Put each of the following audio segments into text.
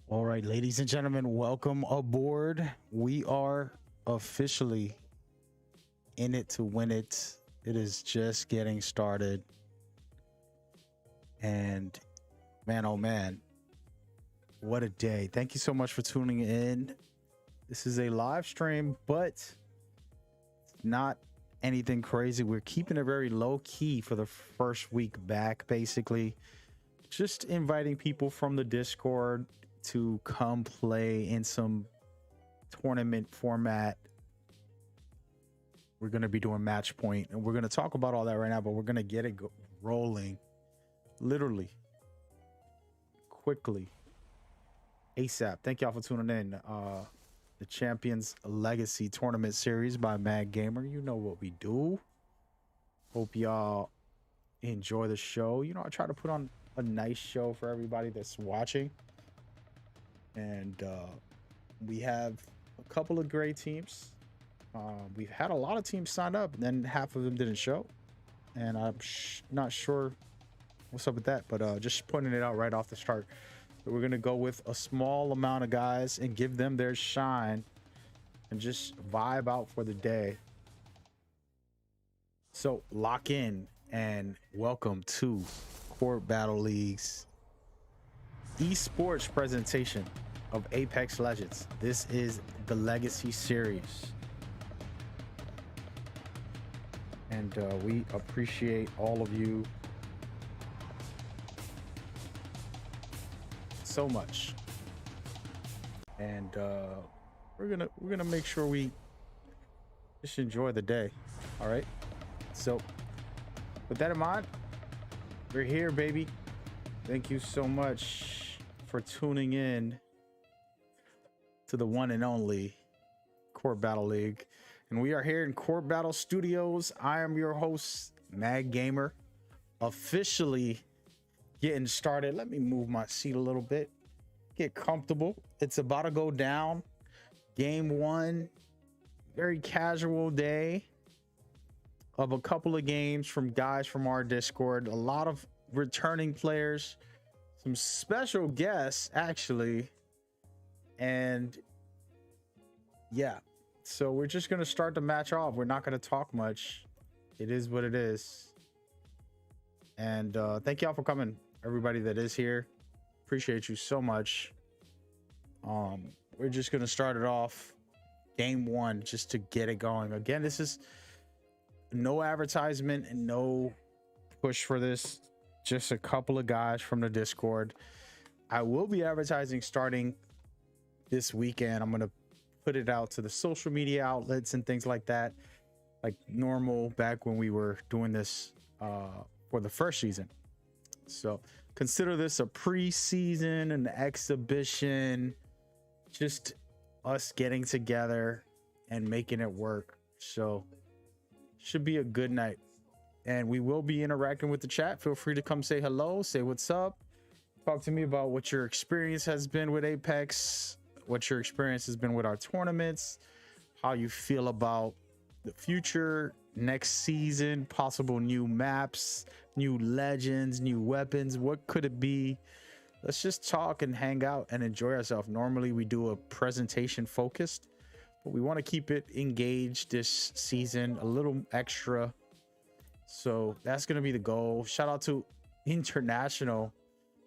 All right, ladies and gentlemen, welcome aboard. We are officially in it to win it. It is just getting started. And man, oh man, what a day. Thank you so much for tuning in. This is a live stream, but not anything crazy. We're keeping it very low key for the first week back, basically. Just inviting people from the Discord to come play in some tournament format. We're going to be doing match point, and we're going to talk about all that right now, but we're going to get it rolling literally quickly ASAP. Thank y'all for tuning in. The Champions Legacy Tournament Series by Mad Gamer. You know what we do. Hope y'all enjoy the show. You know, I try to put on a nice show for everybody that's watching. And we have a couple of great teams. We've had a lot of teams sign up, and then half of them didn't show. And I'm not sure what's up with that, but just pointing it out right off the start. So we're going to go with a small amount of guys and give them their shine and just vibe out for the day. So lock in and welcome to Court Battle League's esports presentation of Apex Legends. This is the Legacy Series. And we appreciate all of you so much. And we're gonna make sure we just enjoy the day. All right. So with that in mind, we're here, baby. Thank you so much for tuning in to the one and only Court Battle League. And we are here in Court Battle Studios. I am your host, Mad Gamer, officially getting started. Let me move my seat a little bit, get comfortable. It's about to go down. Game one, very casual day of a couple of games from guys from our Discord. A lot of returning players, some special guests actually, and yeah, so we're just going to start the match off. We're not going to talk much. It is what it is. And thank y'all for coming, everybody that is here. Appreciate you so much. We're just going to start it off game one just to get it going. Again, this is no advertisement and no push for this. Just a couple of guys from the Discord. I will be advertising starting this weekend. I'm going to put it out to the social media outlets and things like that, like normal back when we were doing this for the first season. So consider this a pre-season, an exhibition, just us getting together and making it work. So should be a good night. And we will be interacting with the chat. Feel free to come say hello, say what's up, talk to me about what your experience has been with Apex, what your experience has been with our tournaments, how you feel about the future, next season, possible new maps, new legends, new weapons. What could it be? Let's just talk and hang out and enjoy ourselves. Normally we do a presentation focused, but we want to keep it engaged this season, a little extra. So that's going to be the goal. Shout out to International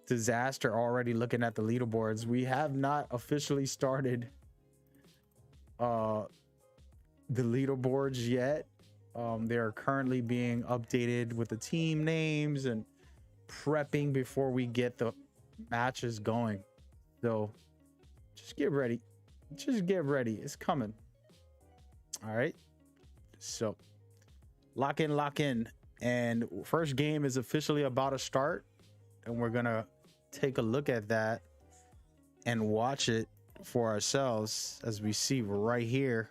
Disaster already looking at the leaderboards. We have not officially started the leaderboards yet. They are currently being updated with the team names and prepping before we get the matches going. So just get ready. Just get ready. It's coming. All right. So lock in. And first game is officially about to start. And we're going to take a look at that and watch it for ourselves as we see right here.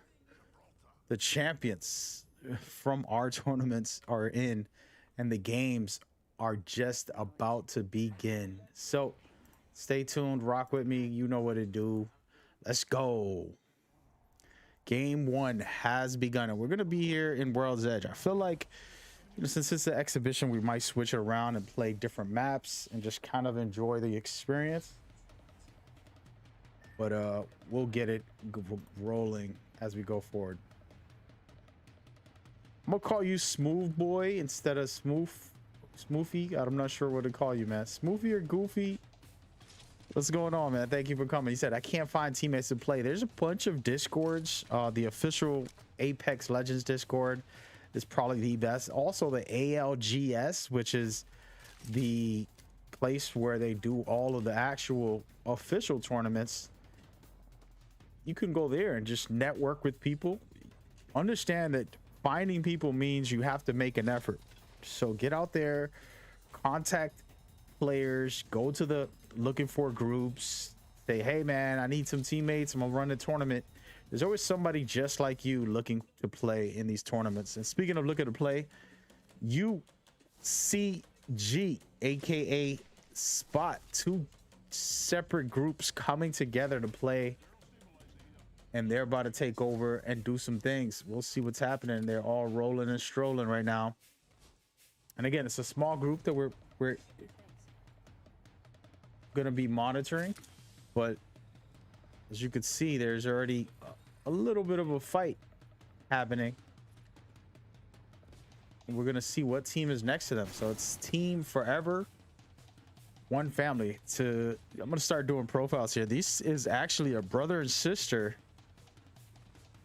The champions from our tournaments are in, and the games are just about to begin. So stay tuned, rock with me. You know what to do. Let's go. Game one has begun, and we're going to be here in World's Edge. I feel like, you know, since it's an exhibition, we might switch it around and play different maps and just kind of enjoy the experience. but we'll get it rolling as we go forward. I'm gonna call you Smooth Boy instead of Smoofy. I'm not sure what to call you, man. Smoofy or Goofy? What's going on, man? Thank you for coming. He said, I can't find teammates to play. There's a bunch of discords. The official Apex Legends Discord is probably the best. Also the ALGS, which is the place where they do all of the actual official tournaments. You can go there and just network with people. Understand that finding people means you have to make an effort. So get out there, contact players, go to the looking for groups, say, hey man, I need some teammates, I'm gonna run a tournament. There's always somebody just like you looking to play in these tournaments. And speaking of looking to play, UCG, aka Spot, two separate groups coming together to play, and they're about to take over and do some things. We'll see what's happening. They're all rolling and strolling right now. And again, it's a small group that we're gonna be monitoring, but as you can see, there's already a little bit of a fight happening. And we're gonna see what team is next to them. So it's Team Forever One Family. I'm gonna start doing profiles here. This is actually a brother and sister,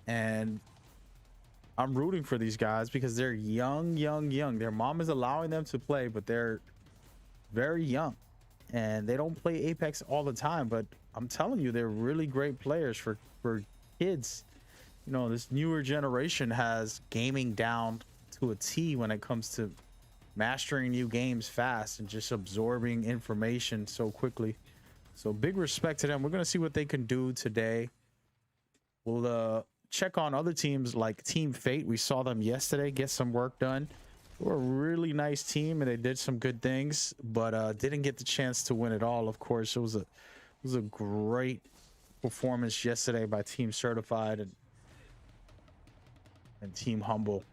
and I'm rooting for these guys because they're young. Their mom is allowing them to play, but they're very young and they don't play Apex all the time. But I'm telling you, they're really great players for kids. You know, this newer generation has gaming down to a T when it comes to mastering new games fast and just absorbing information so quickly. So big respect to them. We're gonna see what they can do today. We'll check on other teams like Team Fate. We saw them yesterday get some work done. They were a really nice team and they did some good things, but didn't get the chance to win it all. Of course, it was a great performance yesterday by Team Certified and Team Humble.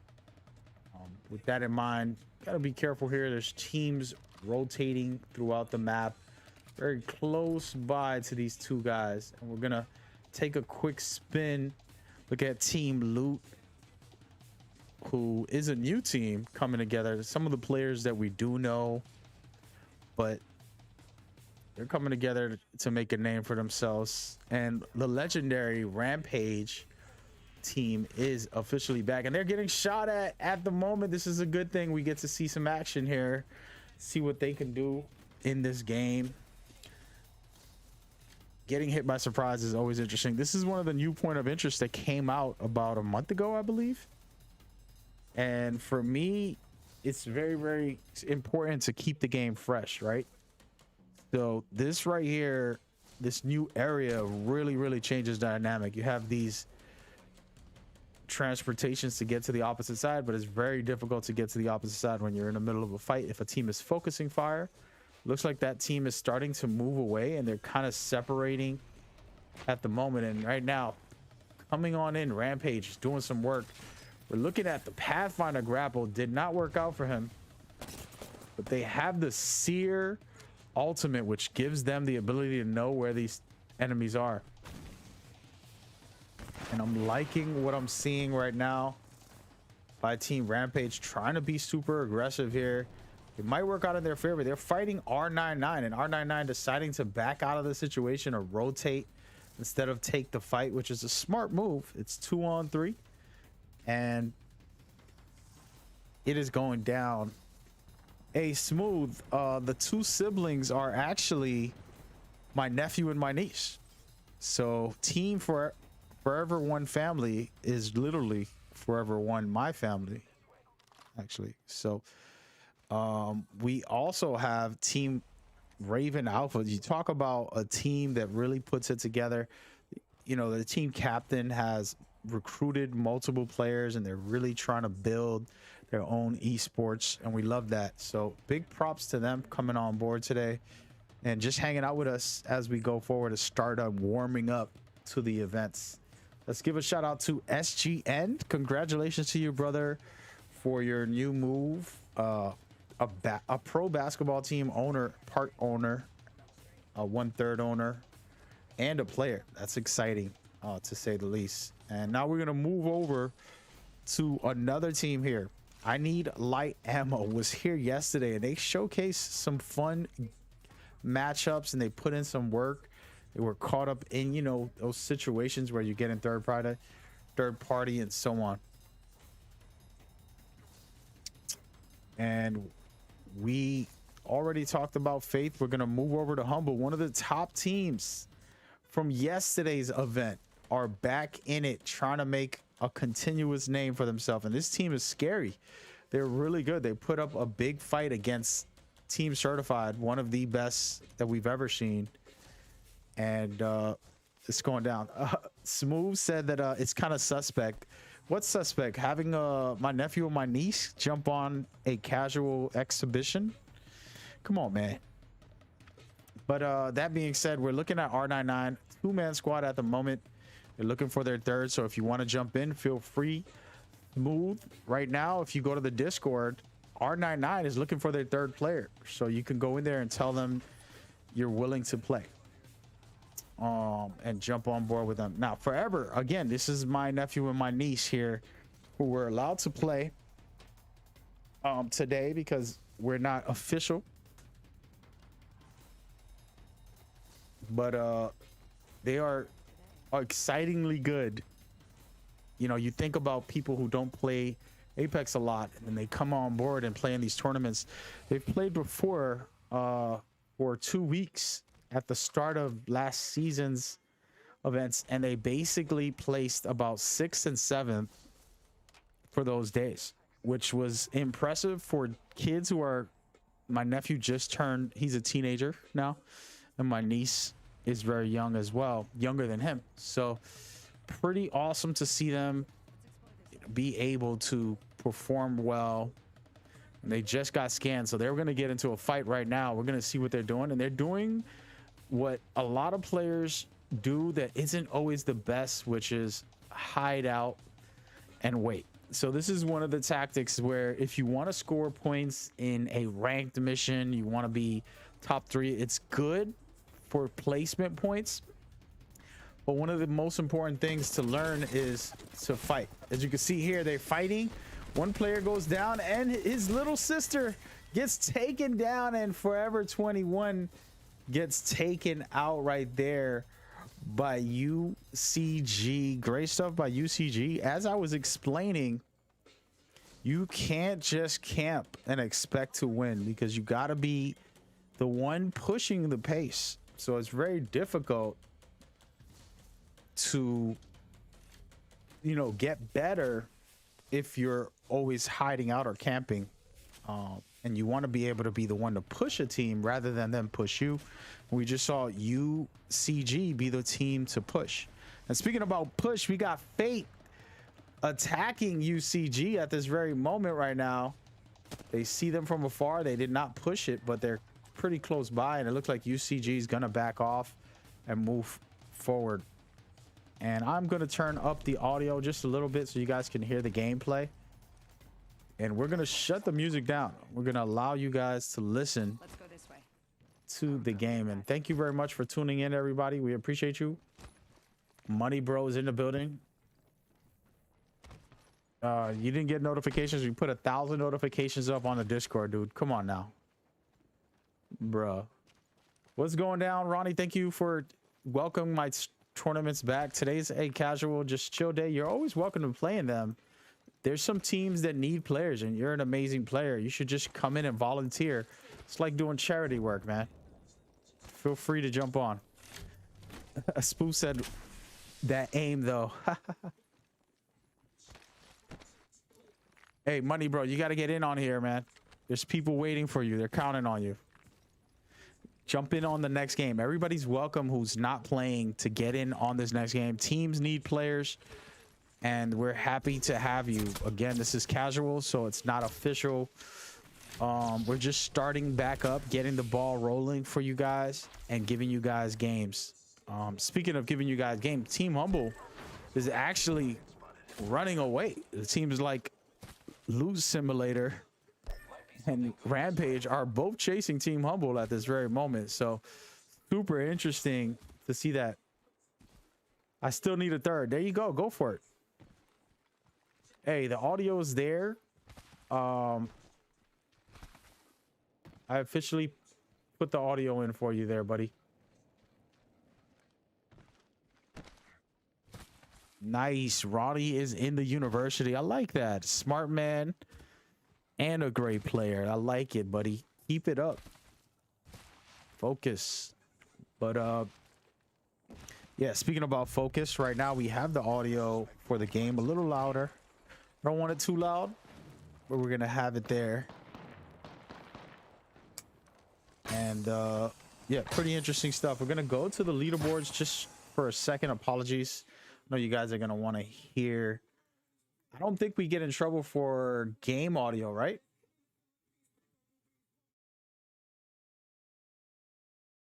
With that in mind, gotta be careful here. There's teams rotating throughout the map, very close by to these two guys, and we're gonna take a quick spin. Look at Team Loot, who is a new team coming together. Some of the players that we do know, but they're coming together to make a name for themselves. And the legendary Rampage team is officially back, and they're getting shot at the moment. This is a good thing. We get to see some action here, see what they can do in this game. Getting hit by surprise is always interesting. This is one of the new point of interest that came out about a month ago, I believe. And for me, it's very, very important to keep the game fresh, right? So this right here, this new area really changes dynamic. You have these transportations to get to the opposite side, but it's very difficult to get to the opposite side when you're in the middle of a fight. If a team is focusing fire, looks like that team is starting to move away and they're kind of separating at the moment. And right now, coming on in, Rampage is doing some work. We're looking at the Pathfinder grapple. Did not work out for him, but they have the Seer ultimate, which gives them the ability to know where these enemies are. And I'm liking what I'm seeing right now by Team Rampage, trying to be super aggressive here. It might work out in their favor. They're fighting R99, and R99 deciding to back out of the situation or rotate instead of take the fight, which is a smart move. It's 2-on-3, and it is going down. A Smooth, the two siblings are actually my nephew and my niece. So Team Forever One Family is literally Forever One my family, actually. So we also have Team Raven Alpha. You talk about a team that really puts it together. You know, the team captain has recruited multiple players and they're really trying to build their own esports, and we love that. So big props to them coming on board today and just hanging out with us as we go forward to start warming up to the events. Let's give a shout out to SGN. Congratulations to you, brother, for your new move. A pro basketball team owner, part owner, a 1/3 owner, and a player. That's exciting, to say the least. And now we're gonna move over to another team here. I Need Light Ammo was here yesterday, and they showcased some fun matchups, and they put in some work. They were caught up in, you know, those situations where you get in third party, and so on. And we already talked about Faith. We're gonna move over to Humble. One of the top teams from yesterday's event are back in it, trying to make a continuous name for themselves. And this team is scary. They're really good. They put up a big fight against Team Certified, one of the best that we've ever seen. And it's going down. Smooth said that it's kind of suspect. What's suspect? Having my nephew and my niece jump on a casual exhibition? Come on, man. But that being said, we're looking at R99, two-man squad at the moment. They're looking for their third, so if you want to jump in, feel free. Smooth. Right now, if you go to the Discord, R99 is looking for their third player, so you can go in there and tell them you're willing to play, and jump on board with them. Now, forever, again, this is my nephew and my niece here who were allowed to play today because we're not official. But they are excitingly good. You know, you think about people who don't play Apex a lot and they come on board and play in these tournaments. They've played before for 2 weeks at the start of last season's events, and they basically placed about 6th and 7th for those days, which was impressive for kids who are, my nephew just turned, he's a teenager now, and my niece is very young as well, younger than him. So pretty awesome to see them be able to perform well. And they just got scanned, so they're going to get into a fight right now. We're going to see what they're doing, and they're doing what a lot of players do that isn't always the best, which is hide out and wait. So this is one of the tactics where if you want to score points in a ranked mission, you want to be top 3, it's good for placement points. But one of the most important things to learn is to fight. As you can see here, they're fighting. One player goes down and his little sister gets taken down, and Forever 21 gets taken out right there by UCG. Great stuff by UCG. As I was explaining, you can't just camp and expect to win, because you got to be the one pushing the pace. So it's very difficult to, you know, get better if you're always hiding out or camping. And you want to be able to be the one to push a team rather than them push you. We just saw UCG be the team to push. And speaking about push, we got Fate attacking UCG at this very moment right now. They see them from afar. They did not push it, but they're pretty close by, and it looks like UCG is gonna back off and move forward. And I'm gonna turn up the audio just a little bit so you guys can hear the gameplay, and we're gonna shut the music down. We're gonna allow you guys to listen to the game. And thank you very much for tuning in, everybody. We appreciate you. Money Bro is in the building. You didn't get notifications. We put 1,000 notifications up on the Discord, dude. Come on now, bruh. What's going down, Ronnie? Thank you for welcoming my tournaments back. Today's a casual, just chill day. You're always welcome to play in them. There's some teams that need players, and you're an amazing player. You should just come in and volunteer. It's like doing charity work, man. Feel free to jump on. A Spoof said that aim though. Hey, Money Bro, you got to get in on here, man. There's people waiting for you. They're counting on you. Jump in on the next game. Everybody's welcome who's not playing to get in on this next game. Teams need players, and we're happy to have you. Again, this is casual, so it's not official. We're just starting back up, getting the ball rolling for you guys and giving you guys games. Speaking of giving you guys games, Team Humble is actually running away. It seems like Loot Simulator and Rampage are both chasing Team Humble at this very moment. So super interesting to see that I still need a third. There you go. Go for it. Hey, the audio is there. I officially put the audio in for you there, buddy. Nice. Ronnie is in the university. I like that. Smart man and a great player. I like it, buddy. Keep it up. Focus. But yeah, speaking about focus, right now we have the audio for the game a little louder. I don't want it too loud, but we're gonna have it there. And yeah, pretty interesting stuff. We're gonna go to the leaderboards just for a second. Apologies. I know you guys are gonna want to hear. I don't think we get in trouble for game audio, right?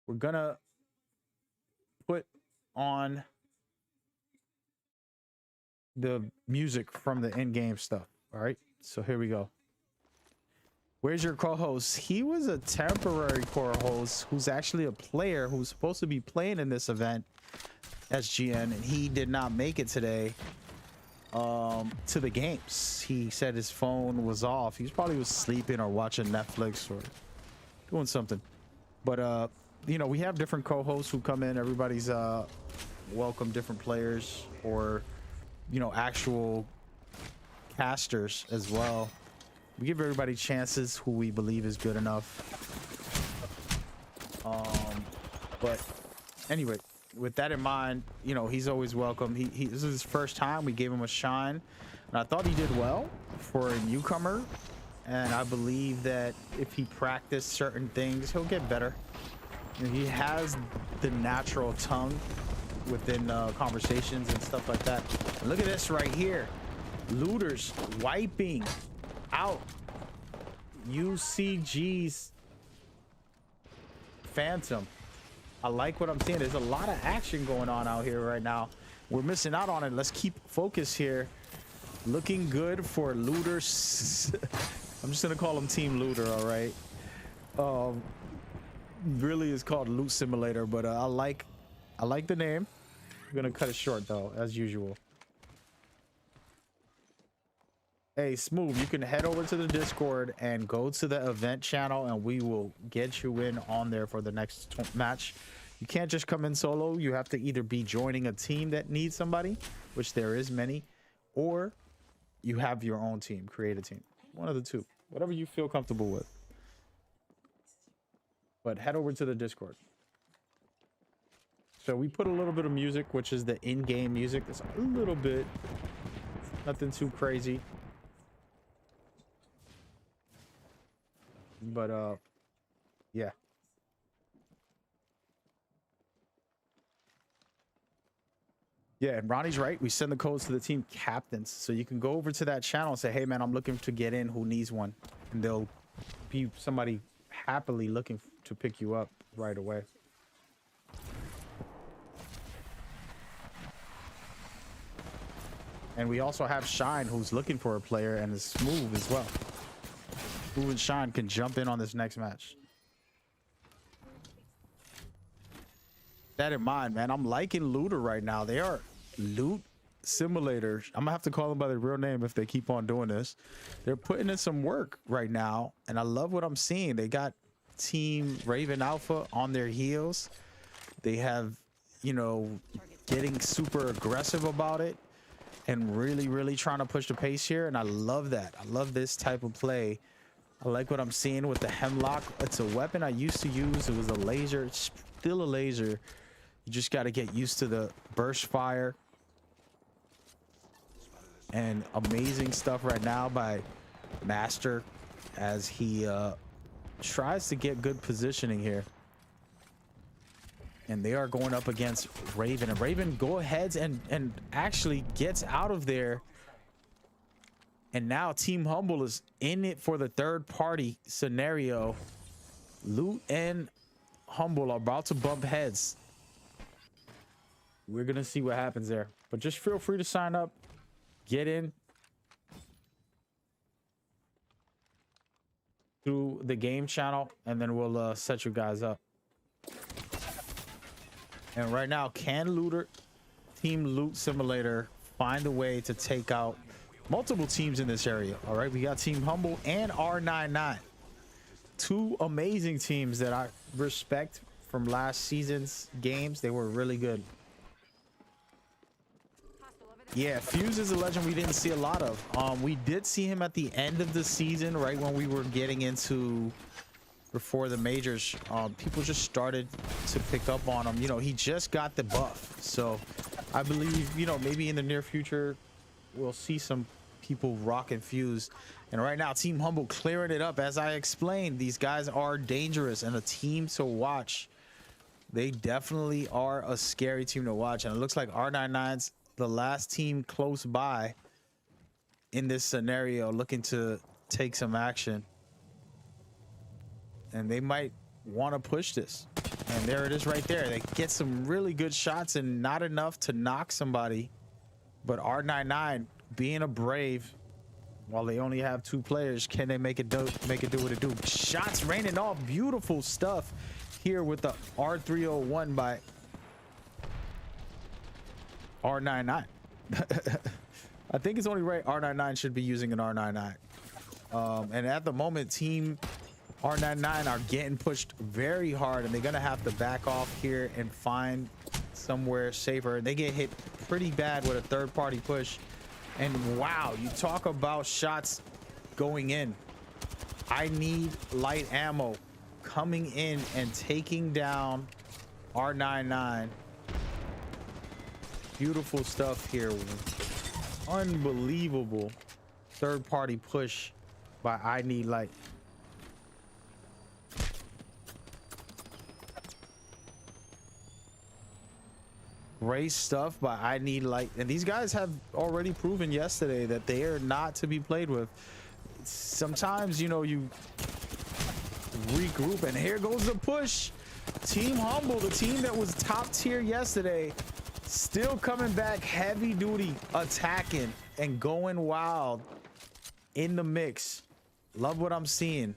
We're gonna put on the music from the in-game stuff. All right, so here we go. Where's your co-host? He was a temporary co-host who's actually a player who's supposed to be playing in this event, SGN, and he did not make it today to the games. He said his phone was off. He probably was sleeping or watching Netflix or doing something. But you know, we have different co-hosts who come in. Everybody's welcome, different players or, you know, actual casters as well. We give everybody chances who we believe is good enough. But anyway, with that in mind, you know, he's always welcome. This is his first time. We gave him a shine, and I thought he did well for a newcomer. And I believe that if he practiced certain things, he'll get better. And he has the natural tongue within conversations and stuff like that. And look at this right here. Looters wiping out UCG's Phantom. I like what I'm seeing. There's a lot of action going on out here right now. We're missing out on it. Let's keep focus here. Looking good for Looters. I'm just gonna call him Team Looter, all right? Really is called Loot Simulator, but I like the name. I'm gonna cut it short though, as usual. Hey, Smooth, you can head over to the Discord and go to the event channel, and we will get you in on there for the next match. You can't just come in solo. You have to either be joining a team that needs somebody, which there is many, or you have your own team, create a team. One of the two, whatever you feel comfortable with. But head over to the Discord. So we put a little bit of music, which is the in-game music. It's a little bit, nothing too crazy. But yeah. Yeah, and Ronnie's right. We send the codes to the team captains. So you can go over to that channel and say, hey man, I'm looking to get in, who needs one? And they'll be somebody happily looking to pick you up right away. And we also have Shine, who's looking for a player, and is Smooth as well. Smooth and Shine can jump in on this next match. That in mind, man, I'm liking Looter right now. They are Loot Simulator. I'm gonna have to call them by their real name if they keep on doing this. They're putting in some work right now, and I love what I'm seeing. They got Team Raven Alpha on their heels. They have, you know, getting super aggressive about it and really trying to push the pace here, and I love that. I love this type of play. I like what I'm seeing with the Hemlock. It's a weapon I used to use. It was a laser. It's still a laser. You just got to get used to the burst fire. And amazing stuff right now by Master as he tries to get good positioning here. And they are going up against Raven. And Raven go ahead and actually gets out of there. And now Team Humble is in it for the third party scenario. Loot and Humble are about to bump heads. We're going to see what happens there. But just feel free to sign up. Get in through the game channel, and then we'll set you guys up. And right now, can Looter Team Loot Simulator find a way to take out multiple teams in this area. All right, we got Team Humble and R99. Two amazing teams that I respect from last season's games. They were really good. Yeah, Fuse is a legend we didn't see a lot of. We did see him at the end of the season, right when we were getting into before the majors. People just started to pick up on him. You know, he just got the buff, so I believe, you know, maybe in the near future we'll see some people rocking Fuse. And right now Team Humble clearing it up. As I explained, these guys are dangerous and a team to watch. They definitely are a scary team to watch, and it looks like R99's the last team close by in this scenario looking to take some action, and they might want to push this. And there it is right there. They get some really good shots and not enough to knock somebody, but R99 being a brave, while they only have two players, can they make it do what it do? Shots raining off. Beautiful stuff here with the R301 by R99. I think it's only right R99 should be using an R99. And at the moment, Team R99 are getting pushed very hard, and they're gonna have to back off here and find somewhere safer. They get hit pretty bad with a third-party push. And wow, you talk about shots going in. I need light ammo coming in and taking down R99. Beautiful stuff here. Unbelievable third-party push by I Need Light. Great stuff by I Need Light. And these guys have already proven yesterday that they are not to be played with. Sometimes, you know, you regroup, and here goes the push. Team Humble, the team that was top tier yesterday, still coming back heavy duty, attacking and going wild in the mix. Love what I'm seeing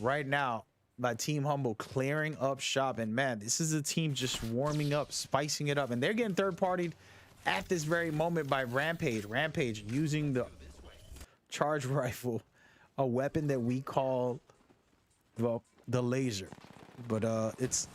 right now by Team Humble, clearing up shop. And man, this is a team just warming up, spicing it up, and they're getting third-partied at this very moment by Rampage. Rampage using the charge rifle, a weapon that we call, well, the laser. But it's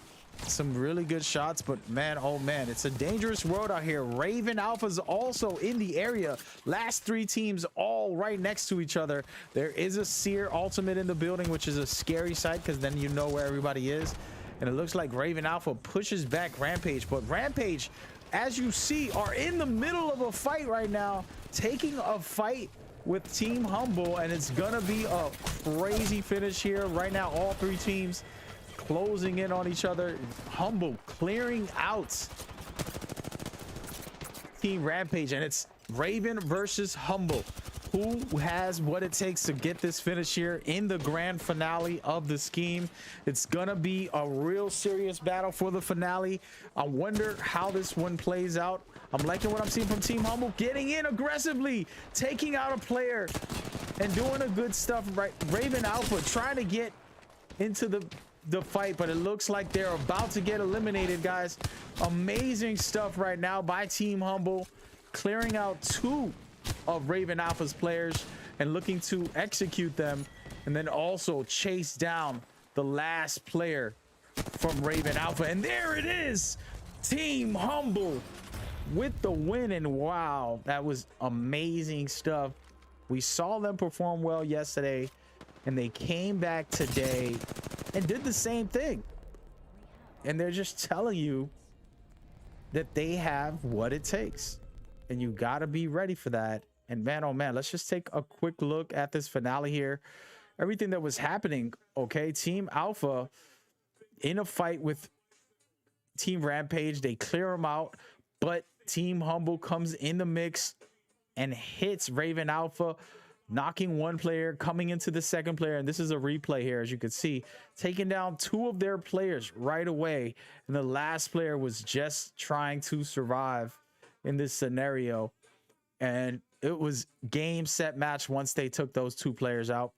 some really good shots, but man, oh man, it's a dangerous world out here. Raven Alpha's also in the area. Last three teams all right next to each other. There is a Seer ultimate in the building, which is a scary sight because then you know where everybody is. And it looks like Raven Alpha pushes back Rampage, but Rampage, as you see, are in the middle of a fight right now, taking a fight with Team Humble, and it's gonna be a crazy finish here. Right now, all three teams closing in on each other. Humble clearing out Team Rampage, and it's Raven versus Humble. Who has what it takes to get this finish here in the grand finale of the scheme? It's gonna be a real serious battle for the finale. I wonder how this one plays out. I'm liking what I'm seeing from Team Humble, getting in aggressively, taking out a player and doing a good stuff. Right, Raven Alpha trying to get into the fight, but it looks like they're about to get eliminated, guys. Amazing stuff right now by Team Humble, clearing out two of Raven Alpha's players and looking to execute them, and then also chase down the last player from Raven Alpha. And there it is, Team Humble with the win. And wow, that was amazing stuff. We saw them perform well yesterday, and they came back today and did the same thing. And they're just telling you that they have what it takes, and you got to be ready for that. And man, oh man, let's just take a quick look at this finale here. Everything that was happening. Okay, Team Alpha in a fight with Team Rampage, they clear them out, but Team Humble comes in the mix and hits Raven Alpha, knocking one player, coming into the second player. And this is a replay here, as you can see, taking down two of their players right away. And the last player was just trying to survive in this scenario. And it was game, set, match once they took those two players out.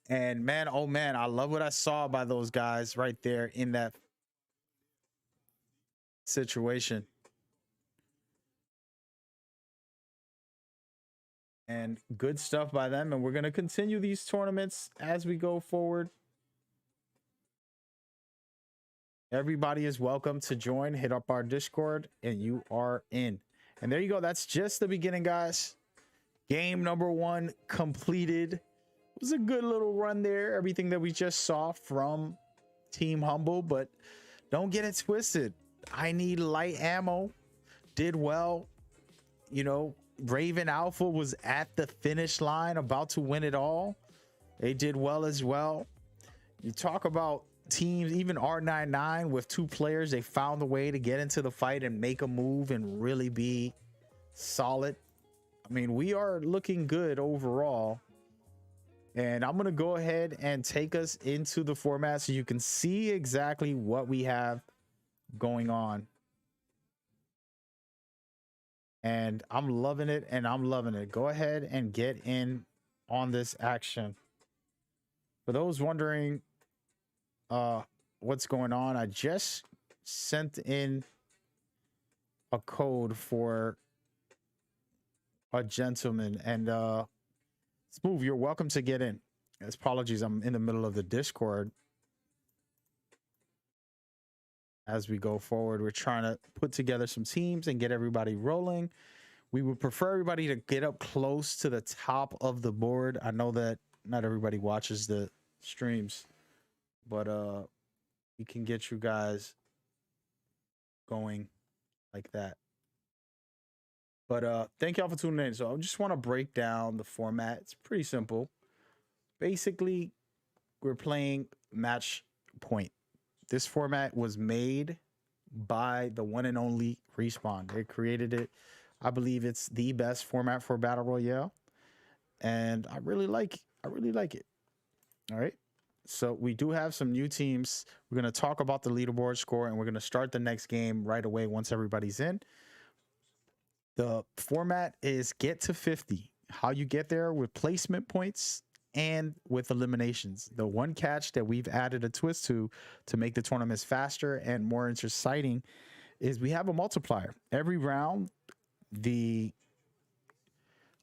And man, oh man, I love what I saw by those guys right there in that situation. And good stuff by them. And we're going to continue these tournaments as we go forward. Everybody is welcome to join. Hit up our Discord and you are in. And there you go. That's just the beginning, guys. Game number 1 completed. It was a good little run there. Everything that we just saw from Team Humble, but don't get it twisted. I Need Light Ammo did well. You know, Raven Alpha was at the finish line, about to win it all. They did well as well. You talk about teams, even R99 with 2 players, they found a way to get into the fight and make a move and really be solid. I mean, we are looking good overall. And I'm going to go ahead and take us into the format so you can see exactly what we have going on. And I'm loving it, and I'm loving it. Go ahead and get in on this action. For those wondering what's going on, I just sent in a code for a gentleman, and Smooth, you're welcome to get in. Apologies, I'm in the middle of the Discord. As we go forward, we're trying to put together some teams and get everybody rolling. We would prefer everybody to get up close to the top of the board. I know that not everybody watches the streams, but we can get you guys going like that. But thank y'all for tuning in. So I just want to break down the format. It's pretty simple. Basically, we're playing match point. This format was made by the one and only Respawn. They created it. I believe it's the best format for Battle Royale. And I really like it. All right. So we do have some new teams. We're going to talk about the leaderboard score, and we're going to start the next game right away once everybody's in. The format is get to 50. How you get there with placement points and with eliminations. The one catch that we've added a twist to make the tournaments faster and more exciting is we have a multiplier. Every round, the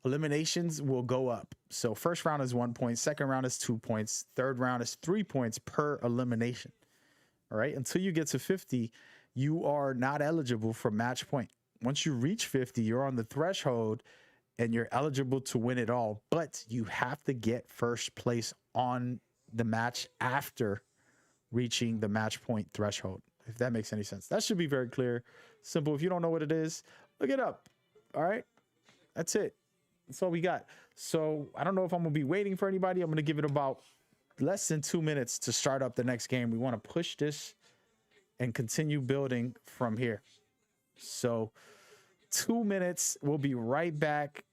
eliminations will go up. So first round is 1 point, second round is 2 points, third round is 3 points per elimination. All right, until you get to 50, you are not eligible for match point. Once you reach 50, you're on the threshold and you're eligible to win it all, but you have to get first place on the match after reaching the match point threshold, if that makes any sense. That should be very clear, simple. If you don't know what it is, look it up. All right, that's it. That's all we got. So I don't know if I'm gonna be waiting for anybody. I'm gonna give it about less than 2 minutes to start up the next game. We want to push this and continue building from here. So 2 minutes, we'll be right back,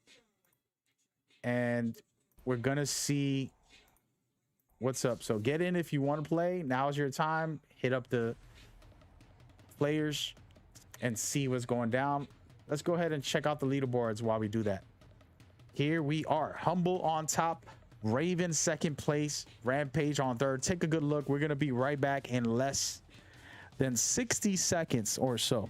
and we're gonna see what's up. So get in if you want to play. Now's your time. Hit up the players and see what's going down. Let's go ahead and check out the leaderboards while we do that. Here we are. Humble on top, Raven second place, Rampage on third. Take a good look. We're gonna be right back in less than 60 seconds or so.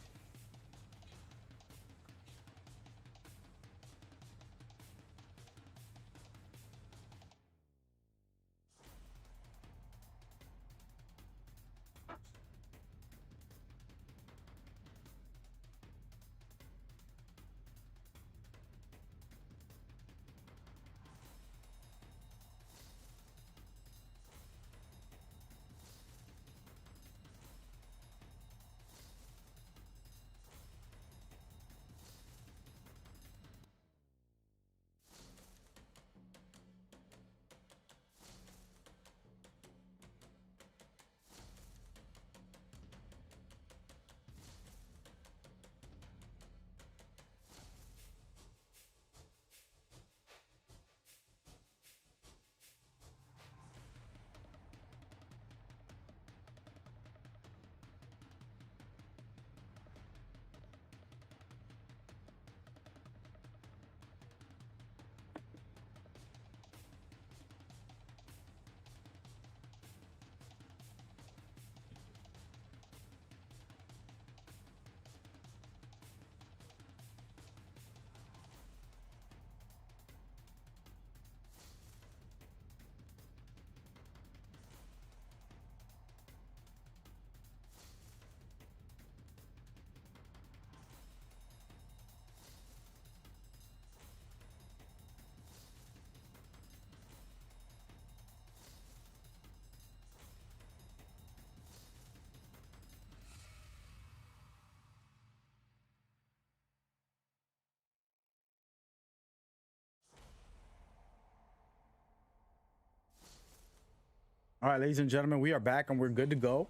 All right, ladies and gentlemen, we are back and we're good to go.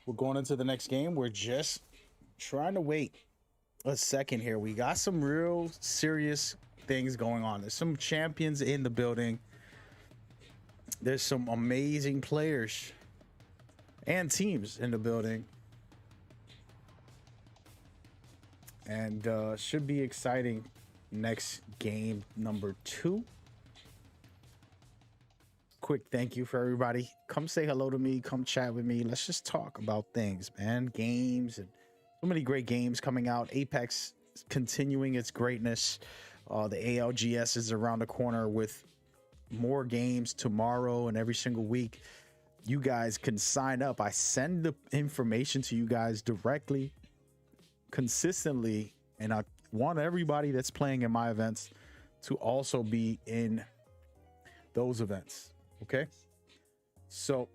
We're going into the next game. We're just trying to wait a second here. We got some real serious things going on. There's some champions in the building. There's some amazing players and teams in the building. And should be exciting next game number 2. Quick thank you for everybody. Come say hello to me. Come chat with me. Let's just talk about things, man. Games and so many great games coming out. Apex continuing its greatness. The ALGS is around the corner with more games tomorrow and every single week. You guys can sign up. I send the information to you guys directly, consistently, and I want everybody that's playing in my events to also be in those events. Okay, so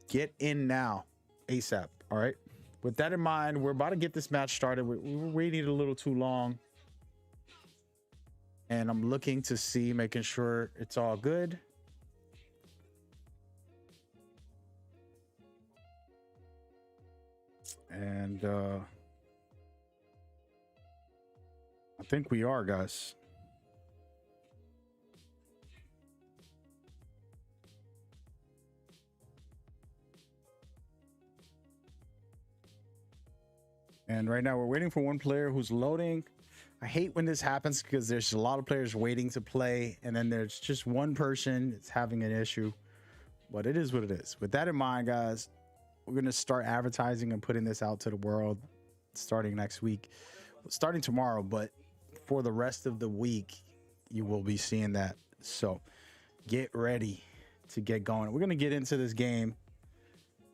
get in now ASAP. All right, with that in mind, we're about to get this match started. We're waiting a little too long, and I'm looking to see, making sure it's all good. And I think we are, guys. And right now we're waiting for one player who's loading. I hate when this happens because there's a lot of players waiting to play, and then there's just one person that's having an issue. But it is what it is. With that in mind, guys, we're going to start advertising and putting this out to the world starting next week. Starting tomorrow, but for the rest of the week, you will be seeing that. So get ready to get going. We're going to get into this game.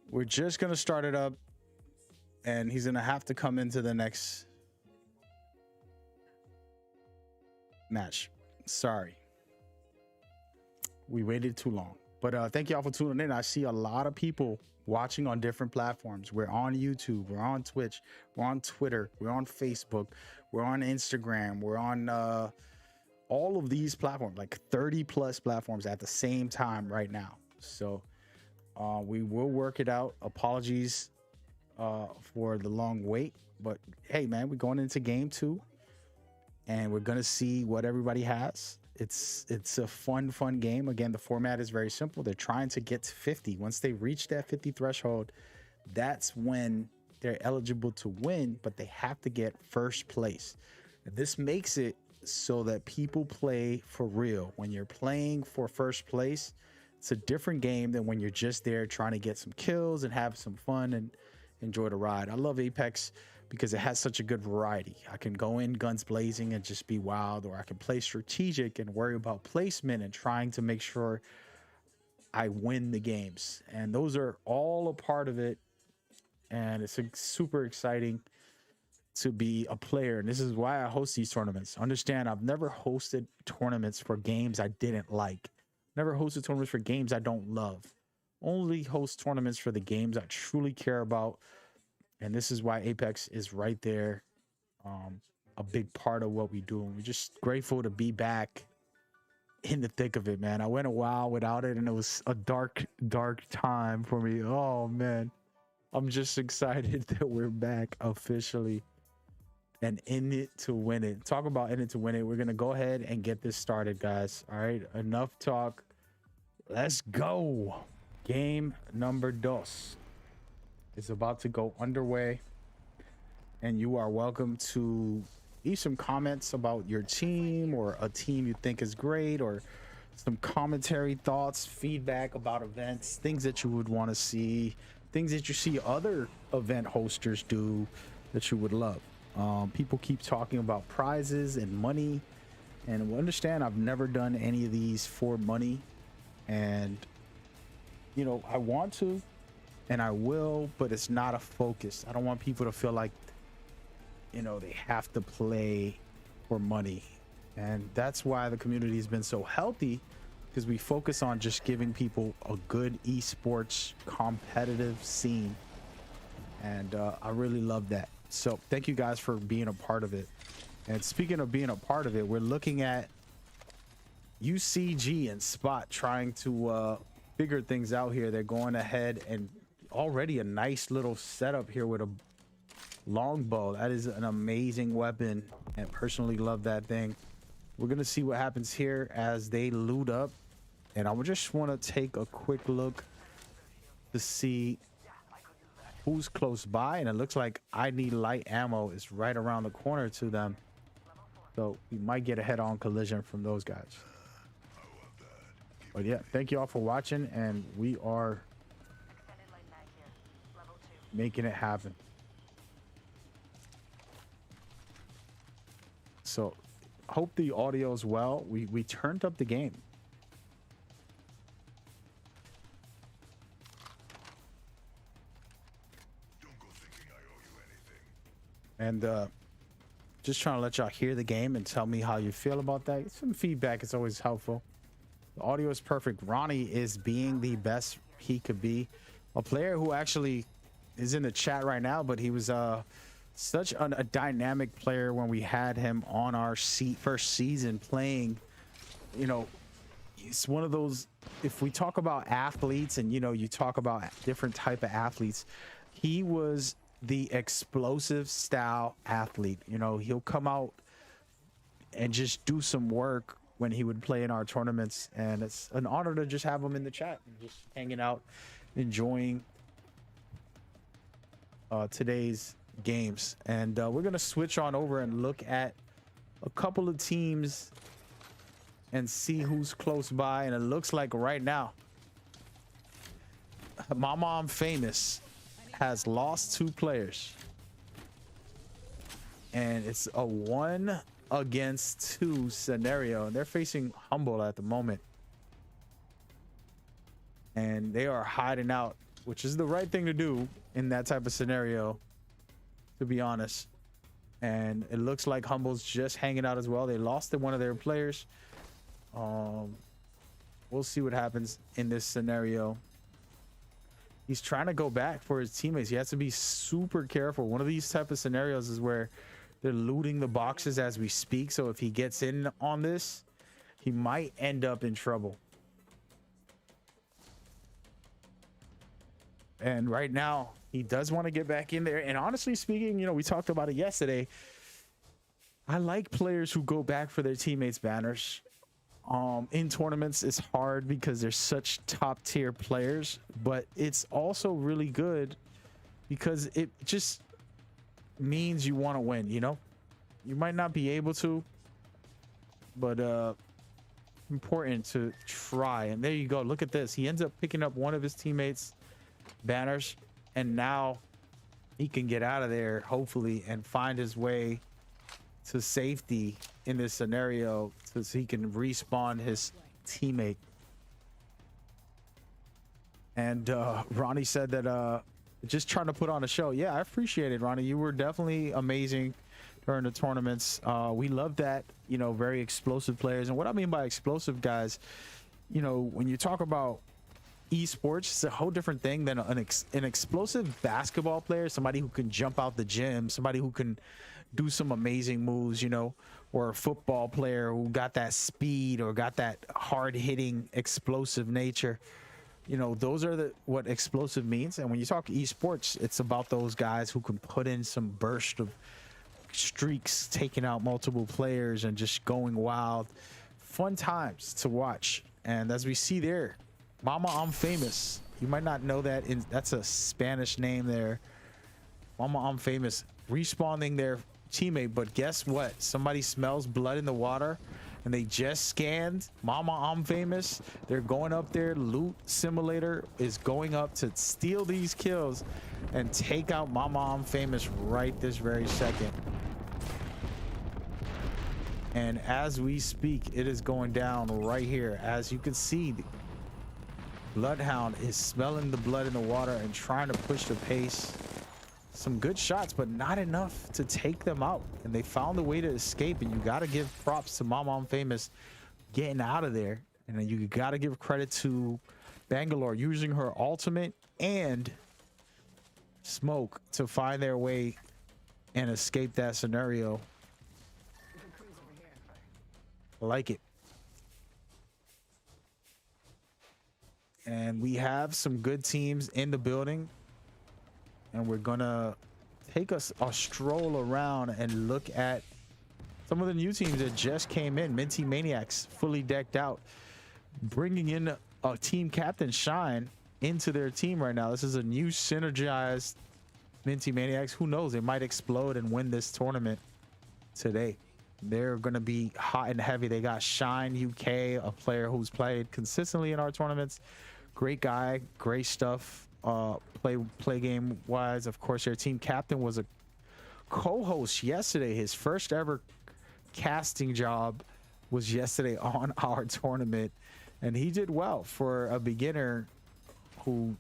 We're just going to start it up. And he's going to have to come into the next match. Sorry. We waited too long. But thank y'all for tuning in. I see a lot of people watching on different platforms. We're on YouTube. We're on Twitch. We're on Twitter. We're on Facebook. We're on Instagram. We're on all of these platforms, like 30 plus platforms at the same time right now. So we will work it out. Apologies for the long wait, but hey, man, we're going into game 2 and we're gonna see what everybody has. It's a fun game. Again, the format is very simple. They're trying to get to 50. Once they reach that 50 threshold, that's when they're eligible to win, but they have to get first place. This makes it so that people play for real. When you're playing for first place, it's a different game than when you're just there trying to get some kills and have some fun and enjoy the ride. I love Apex because it has such a good variety. I can go in guns blazing and just be wild, or I can play strategic and worry about placement and trying to make sure I win the games. And those are all a part of it. And it's super exciting to be a player. And this is why I host these tournaments. Understand, I've never hosted tournaments for games I didn't like. Never hosted tournaments for games I don't love. Only host tournaments for the games I truly care about. And this is why Apex is right there, a big part of what we do. And we're just grateful to be back in the thick of it, man. I went a while without it, and it was a dark time for me. Oh man, I'm just excited that we're back officially and in it to win it. Talk about in it to win it. We're gonna go ahead and get this started, guys. All right, enough talk. Let's go. Game number 2 is about to go underway, and you are welcome to leave some comments about your team or a team you think is great, or some commentary, thoughts, feedback about events, things that you would want to see, things that you see other event hosters do that you would love. People keep talking about prizes and money, and understand I've never done any of these for money, and you know, I want to and I will, but it's not a focus. I don't want people to feel like, you know, they have to play for money. And that's why the community has been so healthy, because we focus on just giving people a good esports competitive scene. And I really love that. So thank you guys for being a part of it. And speaking of being a part of it, we're looking at UCG and Spot trying to figured things out here. They're going ahead and already a nice little setup here with a longbow. That is an amazing weapon, and personally love that thing. We're gonna see what happens here as they loot up, and I just want to take a quick look to see who's close by, and it looks like I Need Light Ammo is right around the corner to them, so we might get a head-on collision from those guys. But yeah, thank you all for watching, and we are making it happen. So hope the audio is well. We turned up the game. Don't go thinking I owe you anything. And just trying to let y'all hear the game and tell me how you feel about that. Some feedback is always helpful. The audio is perfect. Ronnie is being the best he could be. A player who actually is in the chat right now, but he was such a dynamic player when we had him on our first season playing. You know, it's one of those, if we talk about athletes and, you know, you talk about different type of athletes, he was the explosive style athlete. You know, he'll come out and just do some work when he would play in our tournaments, and it's an honor to just have him in the chat and just hanging out, enjoying today's games. And we're gonna switch on over and look at a couple of teams and see who's close by. And it looks like right now Mama I'm Famous has lost 2 players, and it's a 1 against 2 scenario, and they're facing Humble at the moment, and they are hiding out, which is the right thing to do in that type of scenario, to be honest. And it looks like Humble's just hanging out as well. They lost to one of their players. We'll see what happens in this scenario. He's trying to go back for his teammates. He has to be super careful. One of these type of scenarios is where they're looting the boxes as we speak, so if he gets in on this, he might end up in trouble. And right now he does want to get back in there. And honestly speaking, you know, we talked about it yesterday, I like players who go back for their teammates' banners. In tournaments it's hard because they're such top tier players, but it's also really good because it just means you want to win. You know, you might not be able to, but important to try. And there you go, look at this, he ends up picking up one of his teammates' banners, and now he can get out of there hopefully and find his way to safety in this scenario so he can respawn his teammate. And Ronnie said that just trying to put on a show. Yeah, I appreciate it, Ronnie. You were definitely amazing during the tournaments. We love that, you know, very explosive players. And what I mean by explosive, guys, you know, when you talk about esports, it's a whole different thing than an explosive basketball player, somebody who can jump out the gym, somebody who can do some amazing moves, you know, or a football player who got that speed or got that hard-hitting explosive nature. You know, those are what explosive means. And when you talk esports, it's about those guys who can put in some burst of streaks, taking out multiple players and just going wild. Fun times to watch. And as we see there, Mama I'm Famous, you might not know that, that's a Spanish name there. Mama I'm Famous respawning their teammate, but guess what, somebody smells blood in the water and they just scanned Mama I'm Famous. They're going up there. Loot Simulator is going up to steal these kills and take out Mama I'm Famous right this very second. And as we speak, it is going down right here. As you can see, Bloodhound is smelling the blood in the water and trying to push the pace. Some good shots, but not enough to take them out. And they found a way to escape, and you got to give props to Mama I'm Famous getting out of there. And then you got to give credit to Bangalore using her ultimate and smoke to find their way and escape that scenario. I like it. And we have some good teams in the building. And we're gonna take a stroll around and look at some of the new teams that just came in. Minty Maniacs fully decked out, bringing in a team captain Shine into their team right now. This is a new synergized Minty Maniacs. Who knows, they might explode and win this tournament today. They're gonna be hot and heavy. They got Shine UK, a player who's played consistently in our tournaments. Great guy, great stuff. Play game wise, of course, their team captain was a co-host yesterday. His first ever casting job was yesterday on our tournament, and he did well for a beginner who,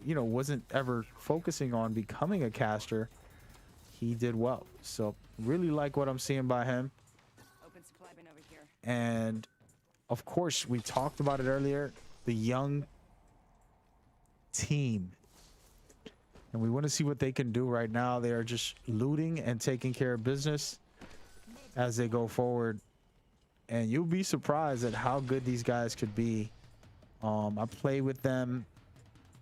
you know, wasn't ever focusing on becoming a caster. He did well, so really like what I'm seeing by him. Open supply bin over here. And of course, we talked about it earlier, the young team, and we want to see what they can do. Right now they are just looting and taking care of business as they go forward, and you'll be surprised at how good these guys could be. I played with them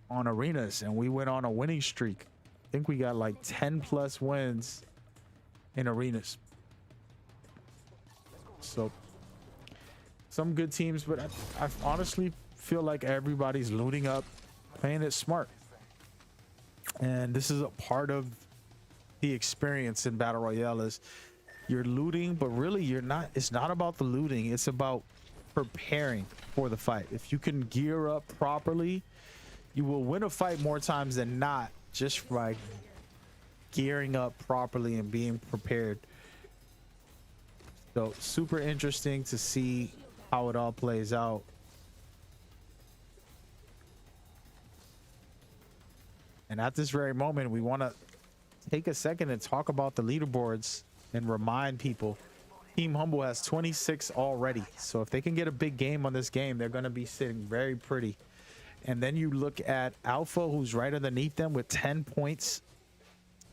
on arenas and we went on a winning streak. I think we got like 10 plus wins in arenas, so some good teams. But I honestly feel like everybody's looting up, playing it smart, and this is a part of the experience in battle royale. Is you're looting, but really you're not. It's not about the looting, it's about preparing for the fight. If you can gear up properly, you will win a fight more times than not, just by gearing up properly and being prepared. So super interesting to see how it all plays out. And at this very moment, we want to take a second and talk about the leaderboards and remind people Team Humble has 26 already. So if they can get a big game on this game, they're going to be sitting very pretty. And then you look at Alpha, who's right underneath them with 10 points.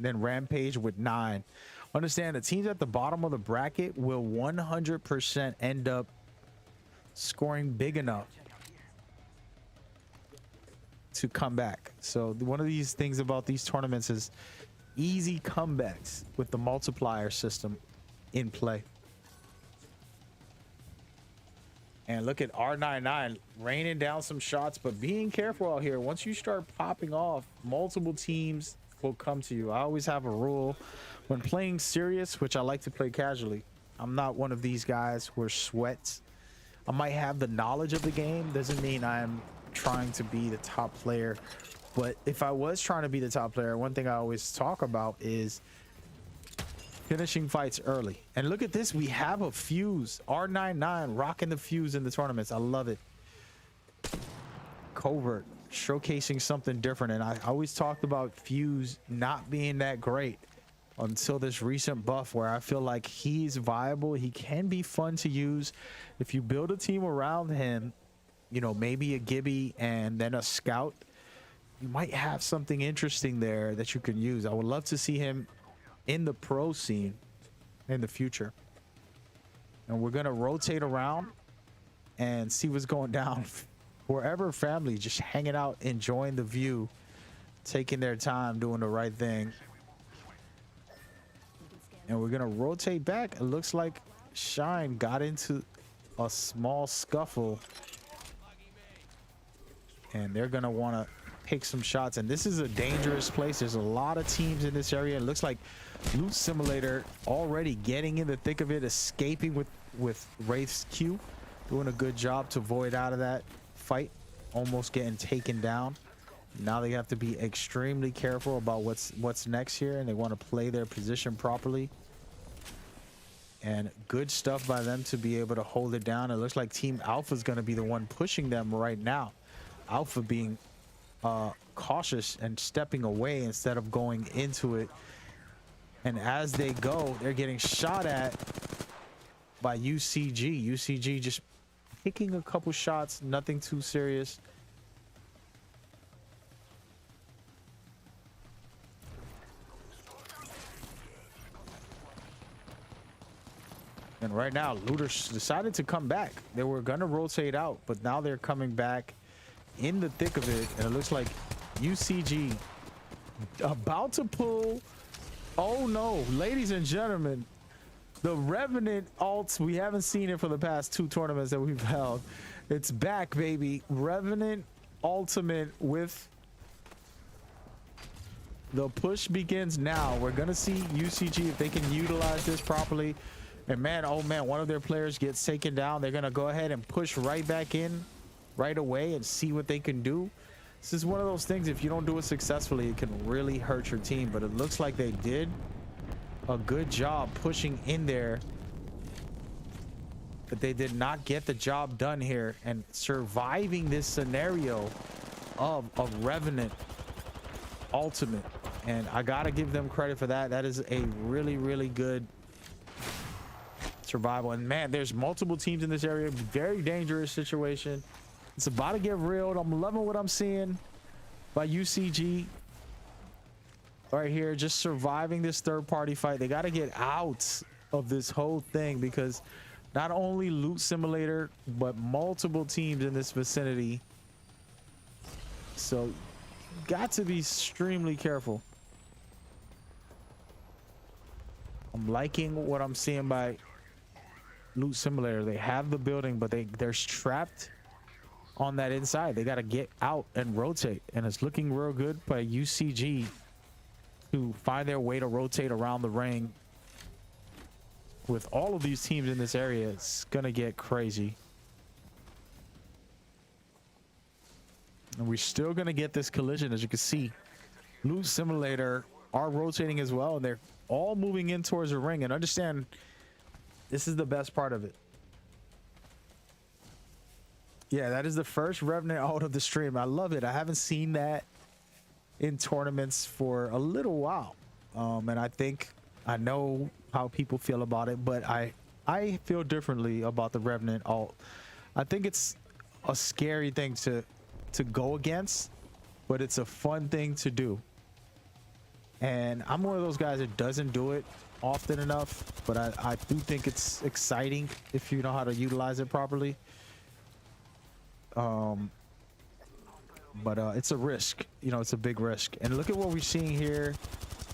Then Rampage with 9. Understand, the teams at the bottom of the bracket will 100% end up scoring big enough to come back. So one of these things about these tournaments is easy comebacks with the multiplier system in play. And look at R99 raining down some shots, but being careful out here. Once you start popping off, multiple teams will come to you. I always have a rule when playing serious, which I like to play casually. I'm not one of these guys who are sweats. I might have the knowledge of the game, doesn't mean I'm trying to be the top player. But if I was trying to be the top player, one thing I always talk about is finishing fights early. And look at this, we have a fuse. R99 rocking the fuse in the tournaments. I love it. Covert showcasing something different, and I always talked about fuse not being that great until this recent buff, where I feel like he's viable. He can be fun to use if you build a team around him. You know, maybe a Gibby and then a scout. You might have something interesting there that you can use. I would love to see him in the pro scene in the future. And we're gonna rotate around and see what's going down. Wherever family just hanging out, enjoying the view, taking their time, doing the right thing. And we're gonna rotate back. It looks like Shine got into a small scuffle, and they're gonna want to pick some shots. And this is a dangerous place. There's a lot of teams in this area. It looks like Loot Simulator already getting in the thick of it, escaping with Wraith's Q, doing a good job to void out of that fight, almost getting taken down. Now they have to be extremely careful about what's next here, and they want to play their position properly. And good stuff by them to be able to hold it down. It looks like Team Alpha is going to be the one pushing them right now. Alpha being cautious and stepping away instead of going into it. And as they go, they're getting shot at by UCG. UCG just picking a couple shots, nothing too serious. And right now, Looters decided to come back. They were going to rotate out, but now they're coming back in the thick of it, and it looks like UCG about to pull. Oh no, ladies and gentlemen, the Revenant alts, we haven't seen it for the past 2 tournaments that we've held. It's back, baby. Revenant Ultimate with the push begins now. We're gonna see UCG if they can utilize this properly. And man, oh man, one of their players gets taken down. They're gonna go ahead and push right back in right away and see what they can do. This is one of those things, if you don't do it successfully, it can really hurt your team. But it looks like they did a good job pushing in there, but they did not get the job done here and surviving this scenario of Revenant Ultimate. And I gotta give them credit for that. That is a really good survival. And man, there's multiple teams in this area. Very dangerous situation. It's about to get real. I'm loving what I'm seeing by UCG right here, just surviving this third-party fight. They got to get out of this whole thing, because not only Loot Simulator, but multiple teams in this vicinity. So got to be extremely careful. I'm liking what I'm seeing by Loot Simulator. They have the building, but they're trapped on that inside. They got to get out and rotate, and it's looking real good by UCG to find their way to rotate around the ring. With all of these teams in this area, it's gonna get crazy, and we're still gonna get this collision. As you can see, Loot Simulator are rotating as well, and they're all moving in towards the ring. And understand, this is the best part of it. Yeah, that is the first Revenant out of the stream. I love it. I haven't seen that in tournaments for a little while. And I know how people feel about it, but I feel differently about the Revenant alt. I think it's a scary thing to go against, but it's a fun thing to do. And I'm one of those guys that doesn't do it often enough, but I do think it's exciting if you know how to utilize it properly. But it's a risk, you know, it's a big risk. And look at what we're seeing here.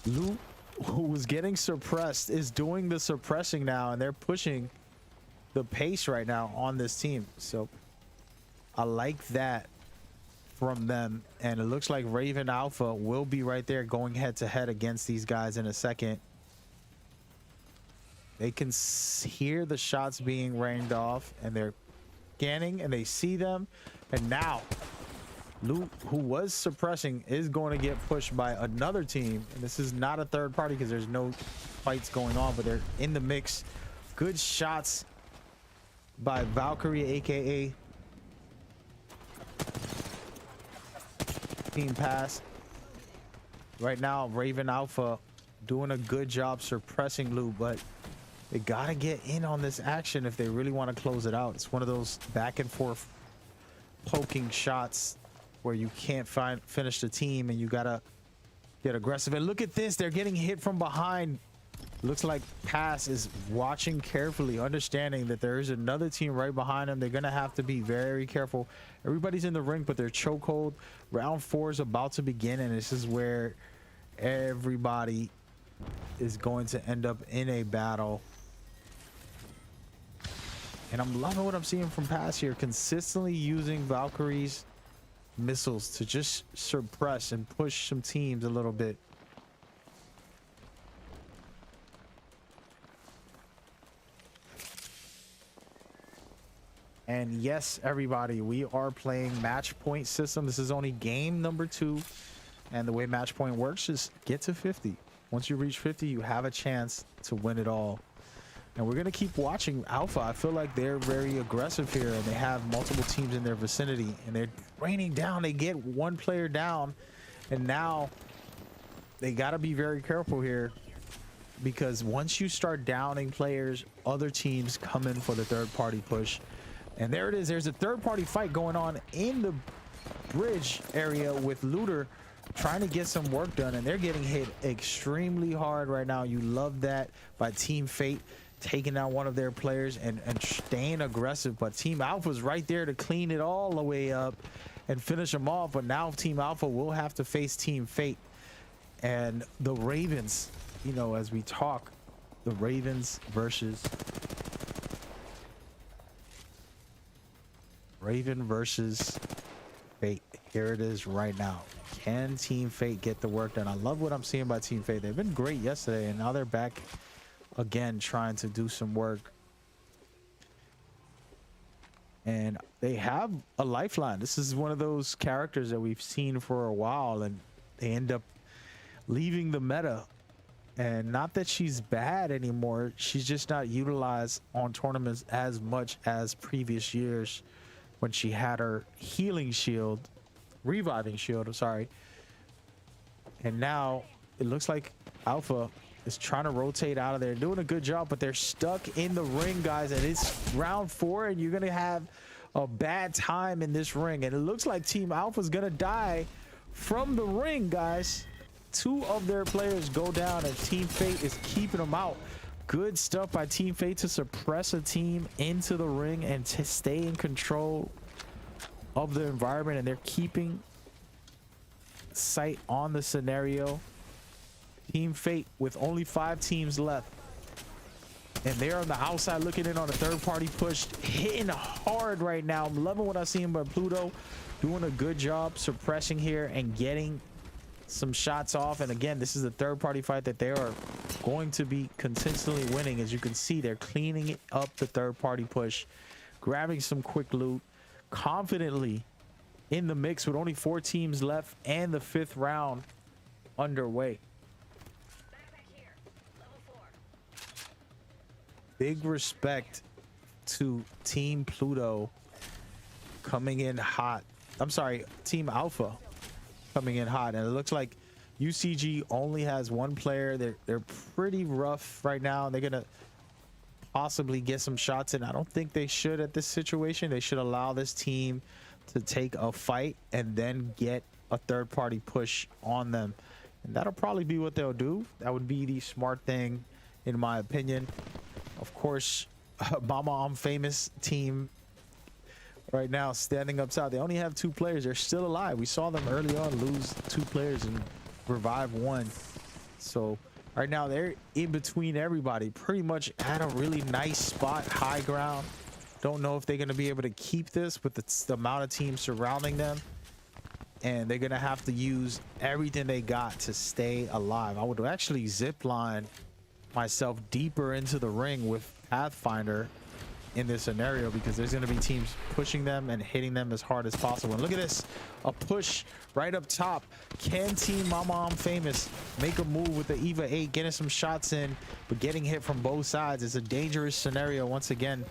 Loot, who was getting suppressed, is doing the suppressing now, and they're pushing the pace right now on this team. So I like that from them. And it looks like Raven Alpha will be right there going head to head against these guys in a second. They can hear the shots being rained off, and they're scanning, and they see them. And now Loot, who was suppressing, is going to get pushed by another team. And this is not a third party because there's no fights going on, but they're in the mix. Good shots by Valkyrie, aka Team Pass. Right now, Raven Alpha doing a good job suppressing Loot, but they gotta get in on this action if they really want to close it out. It's one of those back and forth poking shots where you can't finish the team, and you gotta get aggressive. And look at this, they're getting hit from behind. Looks like Pass is watching carefully, understanding that there is another team right behind them. They're gonna have to be very careful. Everybody's in the ring, but they're chokehold. Round 4 is about to begin, and this is where everybody is going to end up in a battle. And I'm loving what I'm seeing from Pass here, consistently using Valkyrie's missiles to just suppress and push some teams a little bit. And yes, everybody, we are playing match point system. This is only game number 2, and the way match point works is get to 50. Once you reach 50, you have a chance to win it all. And we're gonna keep watching Alpha. I feel like they're very aggressive here, and they have multiple teams in their vicinity, and they're raining down. They get one player down, and now they gotta be very careful here, because once you start downing players, other teams come in for the third party push. And there it is. There's a third party fight going on in the bridge area with Looter trying to get some work done, and they're getting hit extremely hard right now. You love that by Team Fate taking out one of their players and staying aggressive, but Team Alpha's right there to clean it all the way up. and finish them off. But now Team Alpha will have to face Team Fate and the Ravens. You know, as we talk, the Ravens versus Fate. Here it is right now. Can Team Fate get the work done? I love what I'm seeing by Team Fate. They've been great yesterday, and now they're back again trying to do some work. And they have a lifeline. This is one of those characters that we've seen for a while, and they end up leaving the meta. And not that she's bad anymore, she's just not utilized on tournaments as much as previous years when she had her healing shield, reviving shield, I'm sorry. And now it looks like Alpha is trying to rotate out of there, doing a good job, but they're stuck in the ring, guys. And it's round 4, and you're gonna have a bad time in this ring. And it looks like Team Alpha is gonna die from the ring, guys. 2 of their players go down, and Team Fate is keeping them out. Good stuff by Team Fate to suppress a team into the ring and to stay in control of the environment, and they're keeping sight on the scenario. Team Fate with only 5 teams left, and they're on the outside looking in on a third-party push, hitting hard right now. I'm loving what I'm seeing by Pluto, doing a good job suppressing here and getting some shots off. And again, this is a third-party fight that they are going to be consistently winning. As you can see, they're cleaning up the third-party push, grabbing some quick loot, confidently in the mix with only 4 teams left and the 5th round underway. Big respect to Team Pluto coming in hot. I'm sorry, Team Alpha coming in hot. And it looks like UCG only has 1 player. They're pretty rough right now. They're gonna possibly get some shots in. I don't think they should at this situation. They should allow this team to take a fight and then get a third-party push on them, and that'll probably be what they'll do. That would be the smart thing, in my opinion. Of course, Mama I'm Famous team right now standing up top. They only have 2 players. They're still alive. We saw them early on lose 2 players and revive 1. So right now they're in between everybody, pretty much at a really nice spot, high ground. Don't know if they're going to be able to keep this with the amount of teams surrounding them, and they're going to have to use everything they got to stay alive. I would actually zip line myself deeper into the ring with Pathfinder in this scenario, because there's going to be teams pushing them and hitting them as hard as possible. And look at this, a push right up top. Can Team Mama I'm Famous make a move with the Eva 8, getting some shots in, but getting hit from both sides? It's a dangerous scenario once again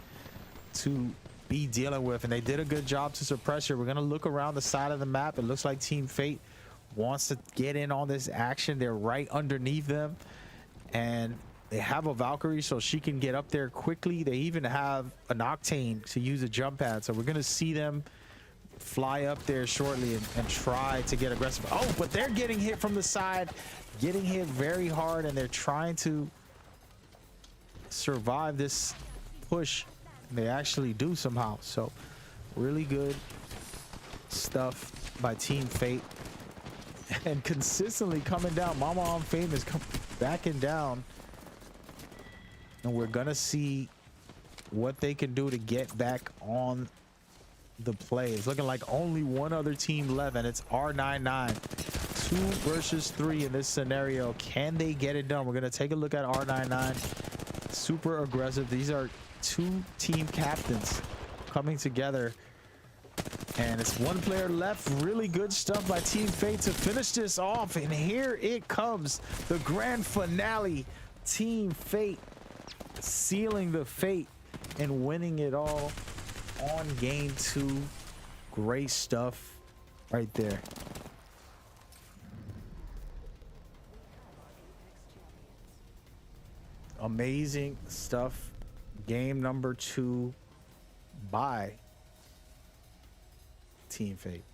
to be dealing with, and they did a good job to suppress her. We're going to look around the side of the map. It looks like Team Fate wants to get in on this action. They're right underneath them, and they have a Valkyrie so she can get up there quickly. They even have an Octane to use a jump pad, so we're going to see them fly up there shortly and try to get aggressive. Oh, but they're getting hit from the side, getting hit very hard, and they're trying to survive this push. And they actually do somehow. So really good stuff by Team Fate, and consistently coming down. Mama I'm Famous backing down, and we're gonna see what they can do to get back on the play. It's looking like only 1 other team left, and it's R99. 2 versus 3 in this scenario. Can they get it done? We're gonna take a look at R99. Super aggressive. These are 2 team captains coming together, and it's 1 player left. Really good stuff by Team Fate to finish this off, and here it comes, the grand finale. Team Fate sealing the fate and winning it all on game 2. Great stuff right there. Amazing stuff. Game number 2 by Team Fate.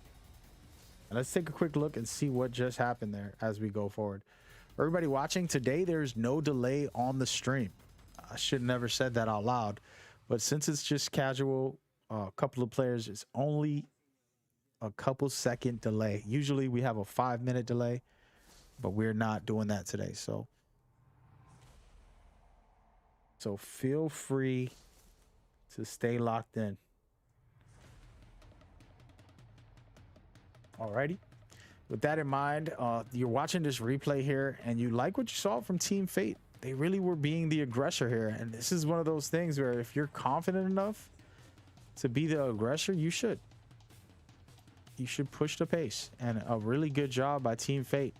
And let's take a quick look and see what just happened there as we go forward. Everybody watching today, there's no delay on the stream. I should never said that out loud, but since it's just casual, a couple of players, it's only a couple second delay. Usually we have a 5-minute delay, but we're not doing that today. So feel free to stay locked in. Alrighty. With that in mind, you're watching this replay here and you like what you saw from Team Fate. They really were being the aggressor here. And this is one of those things where if you're confident enough to be the aggressor, you should push the pace. And a really good job by Team Fate.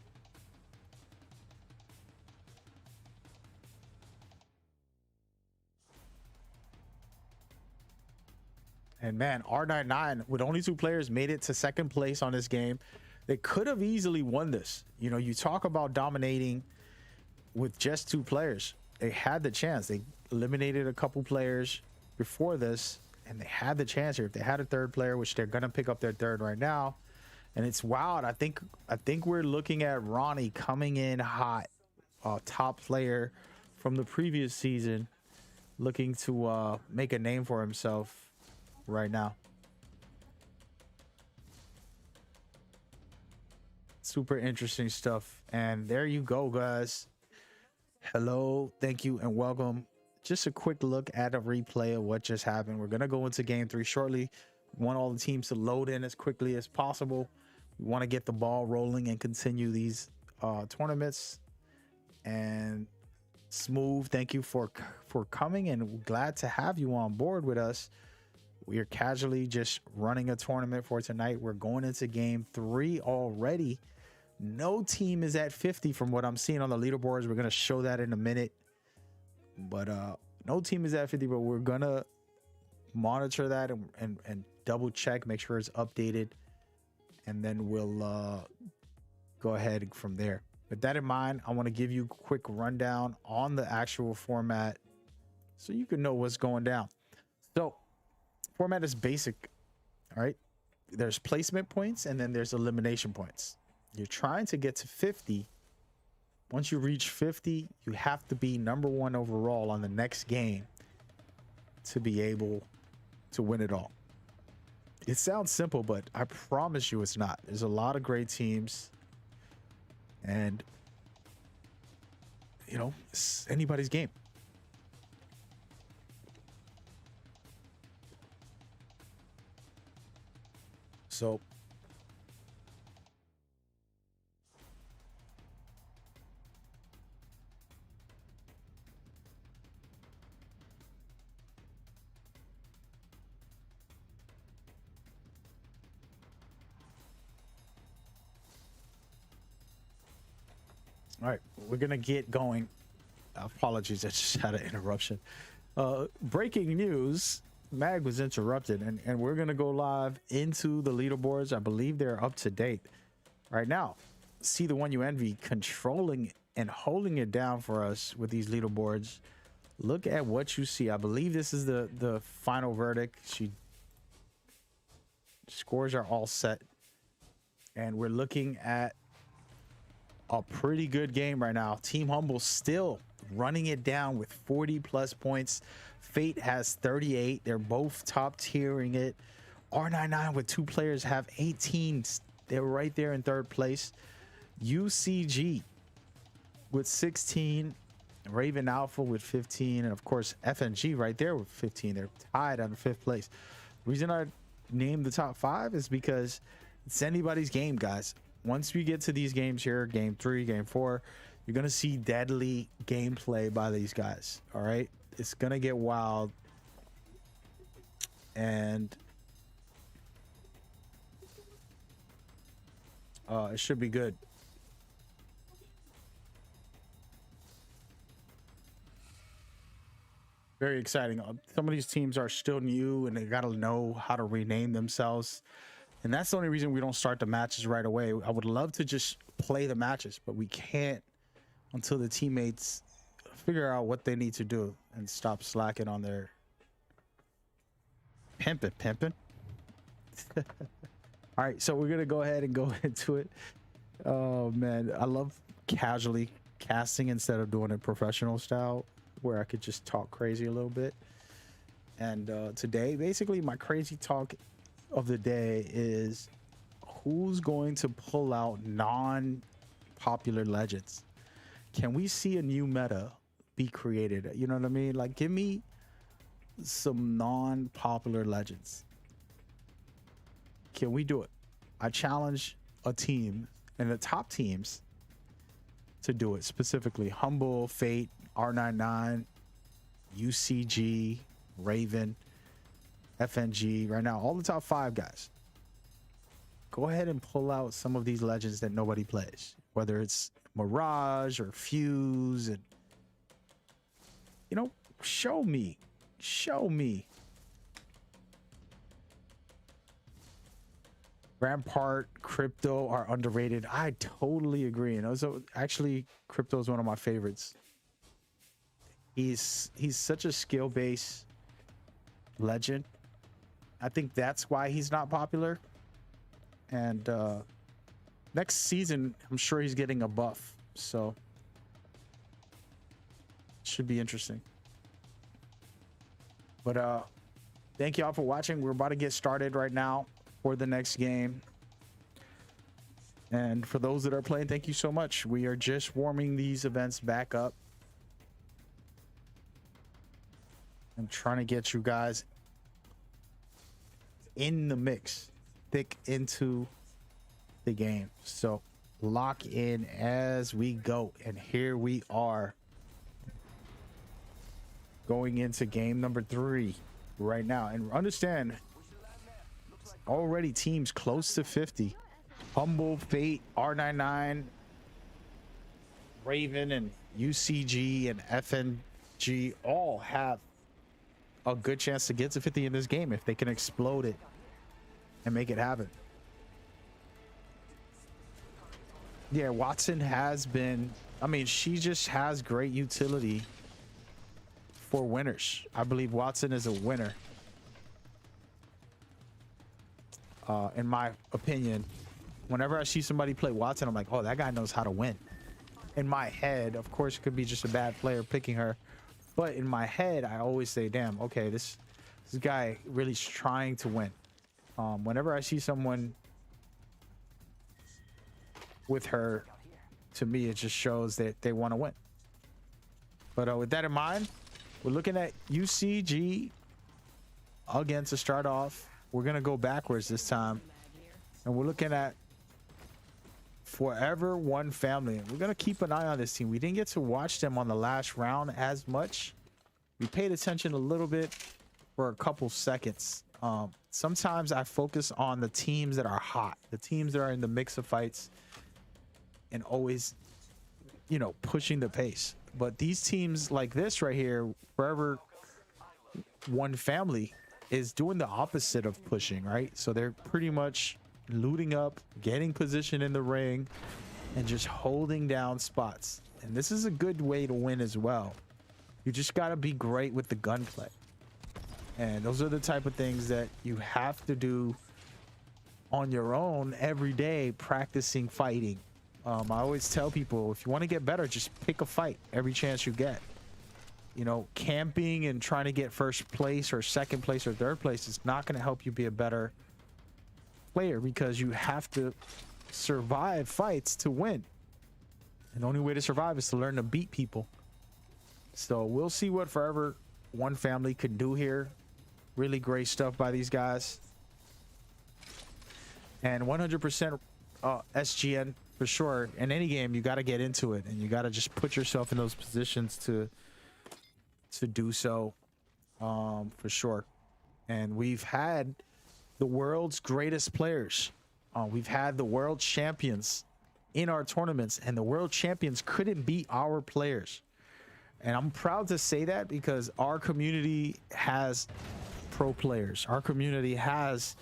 And man, R99 with only 2 players made it to second place on this game. They could have easily won this. You know, you talk about dominating with just 2 players. They had the chance. They eliminated a couple players before this, and they had the chance here. If they had a 3rd player, which they're gonna pick up their 3rd right now, and it's wild. I think we're looking at Ronnie coming in hot, top player from the previous season, looking to make a name for himself right now. Super interesting stuff. And there you go, guys. Hello, thank you, and welcome. Just a quick look at a replay of what just happened. We're gonna go into game 3 shortly. We want all the teams to load in as quickly as possible. We want to get the ball rolling and continue these tournaments. And Smooth, thank you for coming, and glad to have you on board with us. We are casually just running a tournament for tonight. We're going into game 3 already. No team is at 50 from what I'm seeing on the leaderboards. We're going to show that in a minute. But no team is at 50, but we're going to monitor that and double check, make sure it's updated. And then we'll go ahead from there. With that in mind, I want to give you a quick rundown on the actual format so you can know what's going down. So format is basic. All right. There's placement points and then there's elimination points. You're trying to get to 50. Once you reach 50, you have to be #1 overall on the next game to be able to win it all. It sounds simple, but I promise you it's not. There's a lot of great teams, and you know, it's anybody's game. So all right, we're gonna get going. Apologies, I just had an interruption. Breaking news, Mag was interrupted, and we're gonna go live into the leaderboards. I believe they're up to date right now. See the one you envy controlling and holding it down for us with these leaderboards. Look at what you see. I believe this is the final verdict. Scores are all set, and we're looking at a pretty good game right now. Team Humble still running it down with 40+ points. Fate has 38. They're both top tiering it. R99 with 2 players have 18. They're right there in 3rd place. UCG with 16. Raven Alpha with 15. And of course, FNG right there with 15. They're tied on 5th place. The reason I named the top 5 is because it's anybody's game, guys. Once we get to these games here, game 3, game 4, you're going to see deadly gameplay by these guys. All right. It's going to get wild. And it should be good. Very exciting. Some of these teams are still new and they got to know how to rename themselves. And that's the only reason we don't start the matches right away. I would love to just play the matches, but we can't until the teammates figure out what they need to do and stop slacking on their pimping. All right, so we're going to go ahead and go into it. Oh, man, I love casually casting instead of doing it professional style where I could just talk crazy a little bit. And today, basically, my crazy talk of the day is who's going to pull out non-popular legends? Can we see a new meta be created? You know what I mean? Like, give me some non-popular legends. Can we do it? I challenge a team and the top teams to do it, specifically Humble, Fate, R99, UCG, Raven, FNG. Right now, all the top 5 guys. Go ahead and pull out some of these legends that nobody plays, whether it's Mirage or Fuse, and you know, show me. Rampart, Crypto are underrated. I totally agree. And also, actually, Crypto is one of my favorites. He's such a skill-based legend. I think that's why he's not popular. And next season, I'm sure he's getting a buff. So should be interesting. But thank y'all for watching. We're about to get started right now for the next game. And for those that are playing, thank you so much. We are just warming these events back up. I'm trying to get you guys in the mix, thick into the game. So lock in as we go. And here we are going into game number 3 right now. And understand, already teams close to 50. Humble, Fate, R99, Raven, and UCG and FNG all have a good chance to get to 50 in this game if they can explode it and make it happen. Yeah, Watson has been, I mean, she just has great utility for winners. I believe Watson is a winner. In my opinion, whenever I see somebody play Watson, I'm like, oh, that guy knows how to win. In my head, of course, it could be just a bad player picking her. But in my head, I always say, damn, okay, this guy really is trying to win. Whenever I see someone with her, to me, it just shows that they want to win. But with that in mind, we're looking at UCG again to start off. We're going to go backwards this time. And we're looking at Forever One Family. We're going to keep an eye on this team. We didn't get to watch them on the last round as much. We paid attention a little bit for a couple seconds. Sometimes I focus on the teams that are hot, the teams that are in the mix of fights, and always, you know, pushing the pace. But these teams like this right here, Forever One Family, is doing the opposite of pushing, right? So they're pretty much looting up, getting position in the ring, and just holding down spots. And this is a good way to win as well. You just got to be great with the gunplay. And those are the type of things that you have to do on your own every day, practicing fighting. I always tell people, if you want to get better, just pick a fight every chance you get. You know, camping and trying to get first place or second place or third place is not going to help you be a better player, because you have to survive fights to win. And the only way to survive is to learn to beat people. So we'll see what Forever One Family can do here. Really great stuff by these guys. And 100% SGN for sure. In any game, you got to get into it, and you got to just put yourself in those positions to do so, for sure. And we've had the world's greatest players. We've had the world champions in our tournaments, and the world champions couldn't beat our players. And I'm proud to say that, because our community has pro players. Our community has,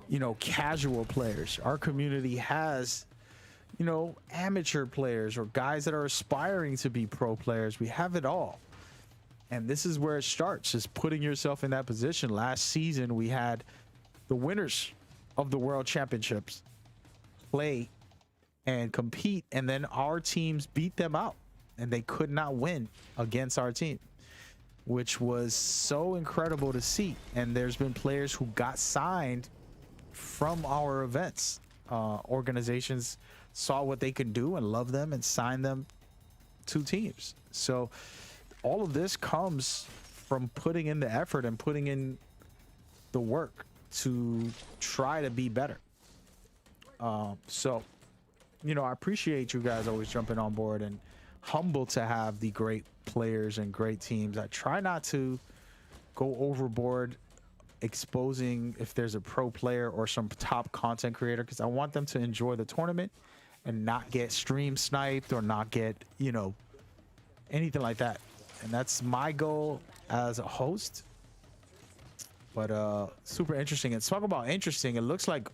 you know, casual players. Our community has, you know, amateur players or guys that are aspiring to be pro players. We have it all. And this is where it starts, is putting yourself in that position. Last season, we had the winners of the World Championships play and compete, and then our teams beat them out, and they could not win against our team, which was so incredible to see. And there's been players who got signed from our events organizations saw what they could do and loved them and signed them to teams. So all of this comes from putting in the effort and putting in the work to try to be better. So, you know, I appreciate you guys always jumping on board, and humble to have the great players and great teams. I try not to go overboard exposing if there's a pro player or some top content creator, because I want them to enjoy the tournament and not get stream sniped or not get, you know, anything like that. And that's my goal as a host. But super interesting. And talk about interesting, it looks like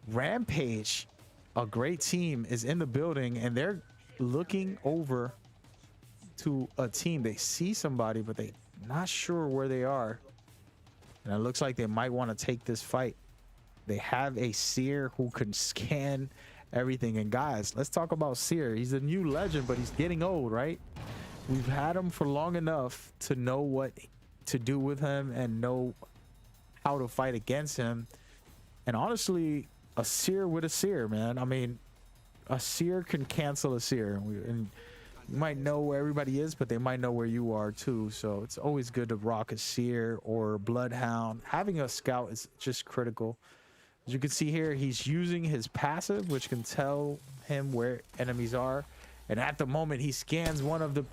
Rampage, a great team, is in the building, and they're looking over to a team. They see somebody, but they not sure where they are. And it looks like they might want to take this fight. They have a Seer who can scan everything. And guys, let's talk about Seer. He's a new legend, but he's getting old, right? We've had him for long enough to know what to do with him and know how to fight against him. And honestly, a Seer with a Seer, man. I mean, a Seer can cancel a Seer. And you might know where everybody is, but they might know where you are too. So it's always good to rock a Seer or a Bloodhound. Having a Scout is just critical. As you can see here, he's using his passive, which can tell him where enemies are. And at the moment, he scans one of the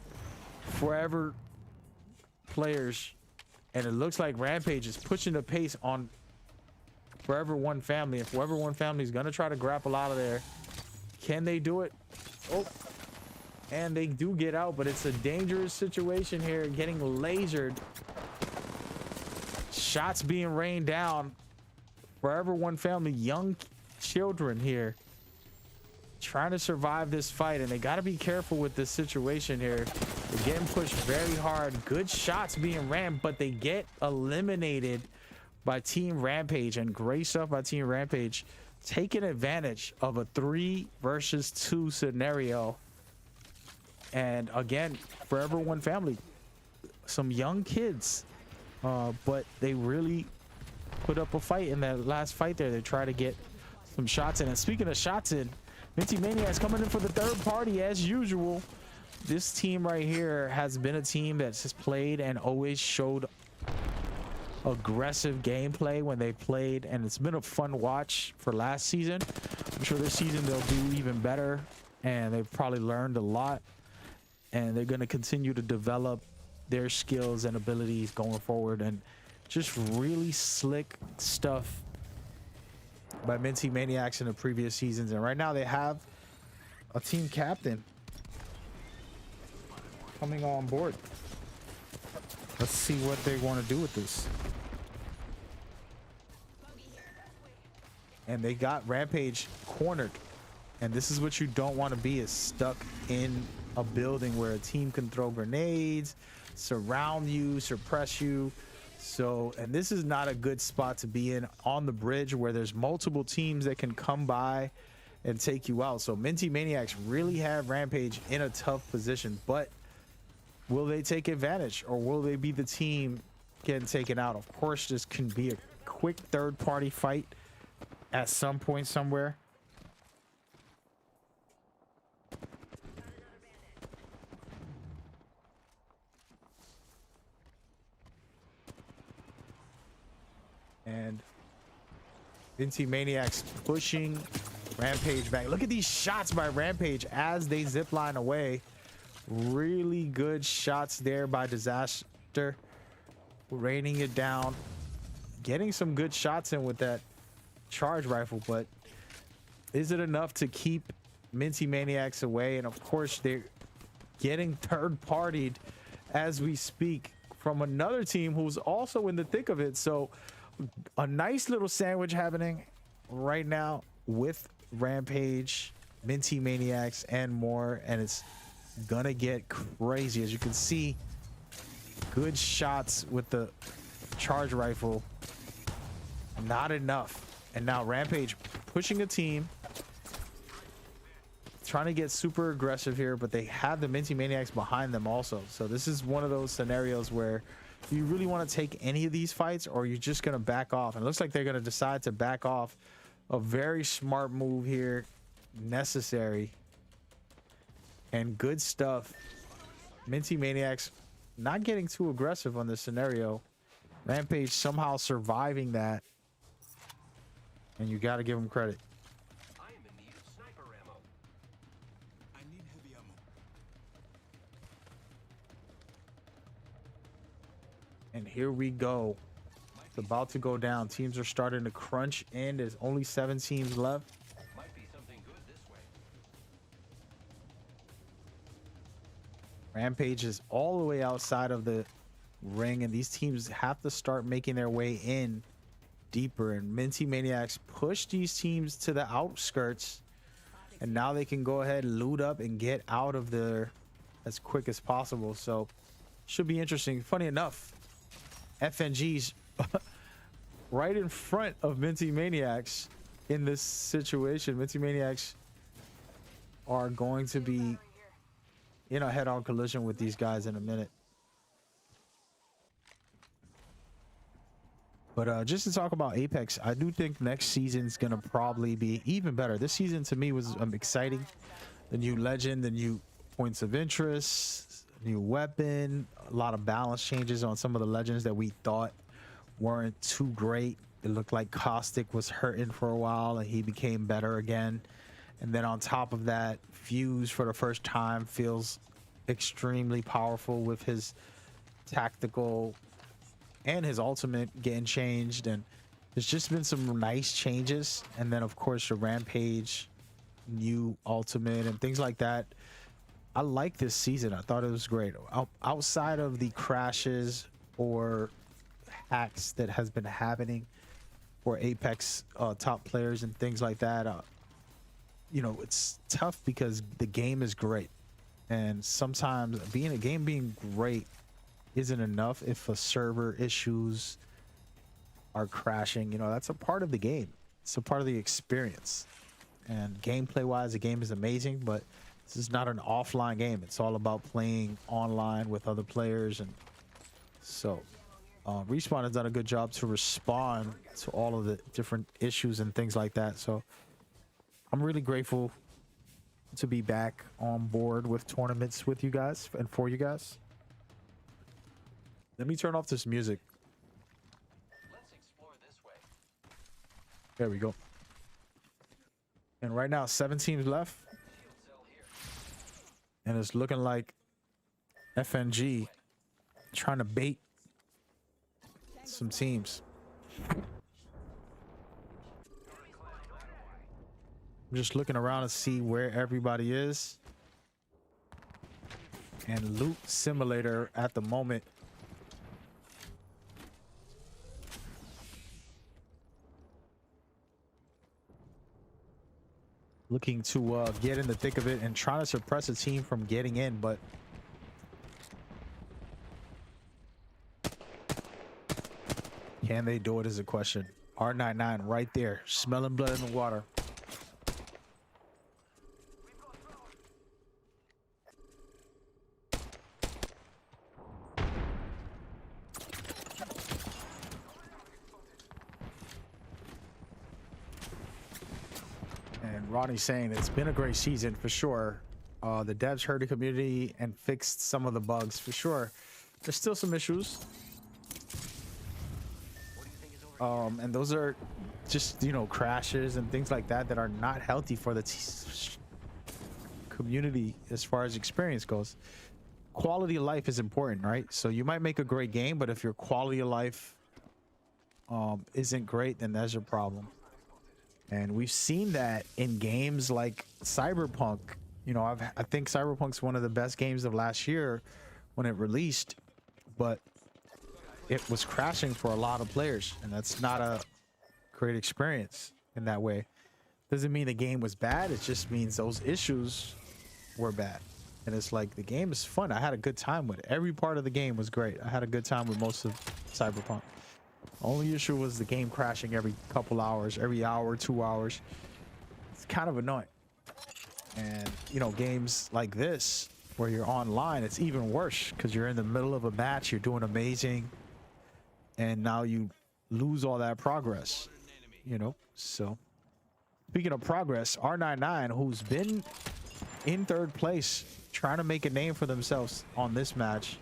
forever players. And it looks like Rampage is pushing the pace on Forever One Family. And Forever One Family is going to try to grapple out of there. Can they do it? Oh. And they do get out, but it's a dangerous situation here, getting lasered. Shots being rained down. Forever One Family, young children here, trying to survive this fight, and they got to be careful with this situation here. They're getting pushed very hard. Good shots being rammed, but they get eliminated by Team Rampage, and great stuff by Team Rampage, taking advantage of a 3 versus 2 scenario. And again, Forever One Family, some young kids, but they really put up a fight in that last fight there. They try to get some shots in. And speaking of shots in, Minty Maniacs coming in for the third party as usual. This team right here has been a team that's just played and always showed aggressive gameplay when they played, and it's been a fun watch for last season. I'm sure this season they'll do even better, and they've probably learned a lot. And they're going to continue to develop their skills and abilities going forward. And just really slick stuff by Minty Maniacs in the previous seasons. And right now they have a team captain coming on board. Let's see what they want to do with this. And they got Rampage cornered. And this is what you don't want to be, is stuck in a building where a team can throw grenades, surround you, suppress you. So, and this is not a good spot to be in on the bridge where there's multiple teams that can come by and take you out. So Minty Maniacs really have Rampage in a tough position, but will they take advantage, or will they be the team getting taken out? Of course, this can be a quick third-party fight at some point somewhere. And Minty Maniacs pushing Rampage back. Look at these shots by Rampage as they zipline away. Really good shots there by Disaster, raining it down, getting some good shots in with that charge rifle. But is it enough to keep Minty Maniacs away? And of course, they're getting third-partied as we speak from another team who's also in the thick of it. So a nice little sandwich happening right now with Rampage, Minty Maniacs, and more. And it's gonna get crazy. As you can see, good shots with the charge rifle, not enough. And now Rampage pushing a team, trying to get super aggressive here, but they have the Minty Maniacs behind them also. So this is one of those scenarios where do you really want to take any of these fights, or are you just going to back off? And it looks like they're going to decide to back off A very smart move here, necessary, and good stuff. Minty Maniacs not getting too aggressive on this scenario. Rampage somehow surviving that, and you got to give him credit. I am in need of sniper ammo. I need heavy ammo. And here we go. It's about to go down. Teams are starting to crunch in. There's only 7 teams left. Might be something good this way. Rampage is all the way outside of the ring, and these teams have to start making their way in deeper. And Minty Maniacs push these teams to the outskirts, and now they can go ahead and loot up and get out of there as quick as possible. So should be interesting. Funny enough, FNG's right in front of Minty Maniacs in this situation. Minty Maniacs are going to be in a head-on collision with these guys in a minute. But just to talk about Apex, I do think next season's gonna probably be even better. This season to me was exciting. The new legend, the new points of interest, new weapon, a lot of balance changes on some of the legends that we thought weren't too great. It looked like Caustic was hurting for a while and he became better again. And then on top of that, Fuse for the first time feels extremely powerful with his tactical and his ultimate getting changed. And there's just been some nice changes. And then of course the Rampage new ultimate and things like that. I like this season. I thought it was great. Outside of the crashes or hacks that has been happening for Apex top players and things like that, you know, it's tough because the game is great, and sometimes being great isn't enough. If a server issues are crashing, you know, that's a part of the game. It's a part of the experience. And gameplay wise, the game is amazing, but this is not an offline game. It's all about playing online with other players. And so Respawn has done a good job to respond to all of the different issues and things like that. So I'm really grateful to be back on board with tournaments with you guys and for you guys. Let me turn off this music. Let's explore this way. There we go. And right now, 7 teams left. Shield cell here. And it's looking like FNG trying to bait some teams. I'm just looking around to see where everybody is. And Loot Simulator at the moment looking to get in the thick of it and trying to suppress a team from getting in, but can they do it is a question. R99 right there, smelling blood in the water. And Ronnie's saying it's been a great season for sure. The devs heard the community and fixed some of the bugs for sure. There's still some issues. And those are just, you know, crashes and things like that that are not healthy for the community as far as experience goes. Quality of life is important, right? So you might make a great game, but if your quality of life isn't great, then that's your problem. And we've seen that in games like Cyberpunk. You know, I think Cyberpunk's one of the best games of last year when it released, but it was crashing for a lot of players, and that's not a great experience in that way. Doesn't mean the game was bad, it just means those issues were bad. And it's like, the game is fun. I had a good time with it. Every part of the game was great. I had a good time with most of Cyberpunk. Only issue was the game crashing every couple hours, every hour, 2 hours. It's kind of annoying. And, you know, games like this, where you're online, it's even worse because you're in the middle of a match, you're doing amazing, and now you lose all that progress, you know? So speaking of progress, R99, who's been in third place, trying to make a name for themselves on this match,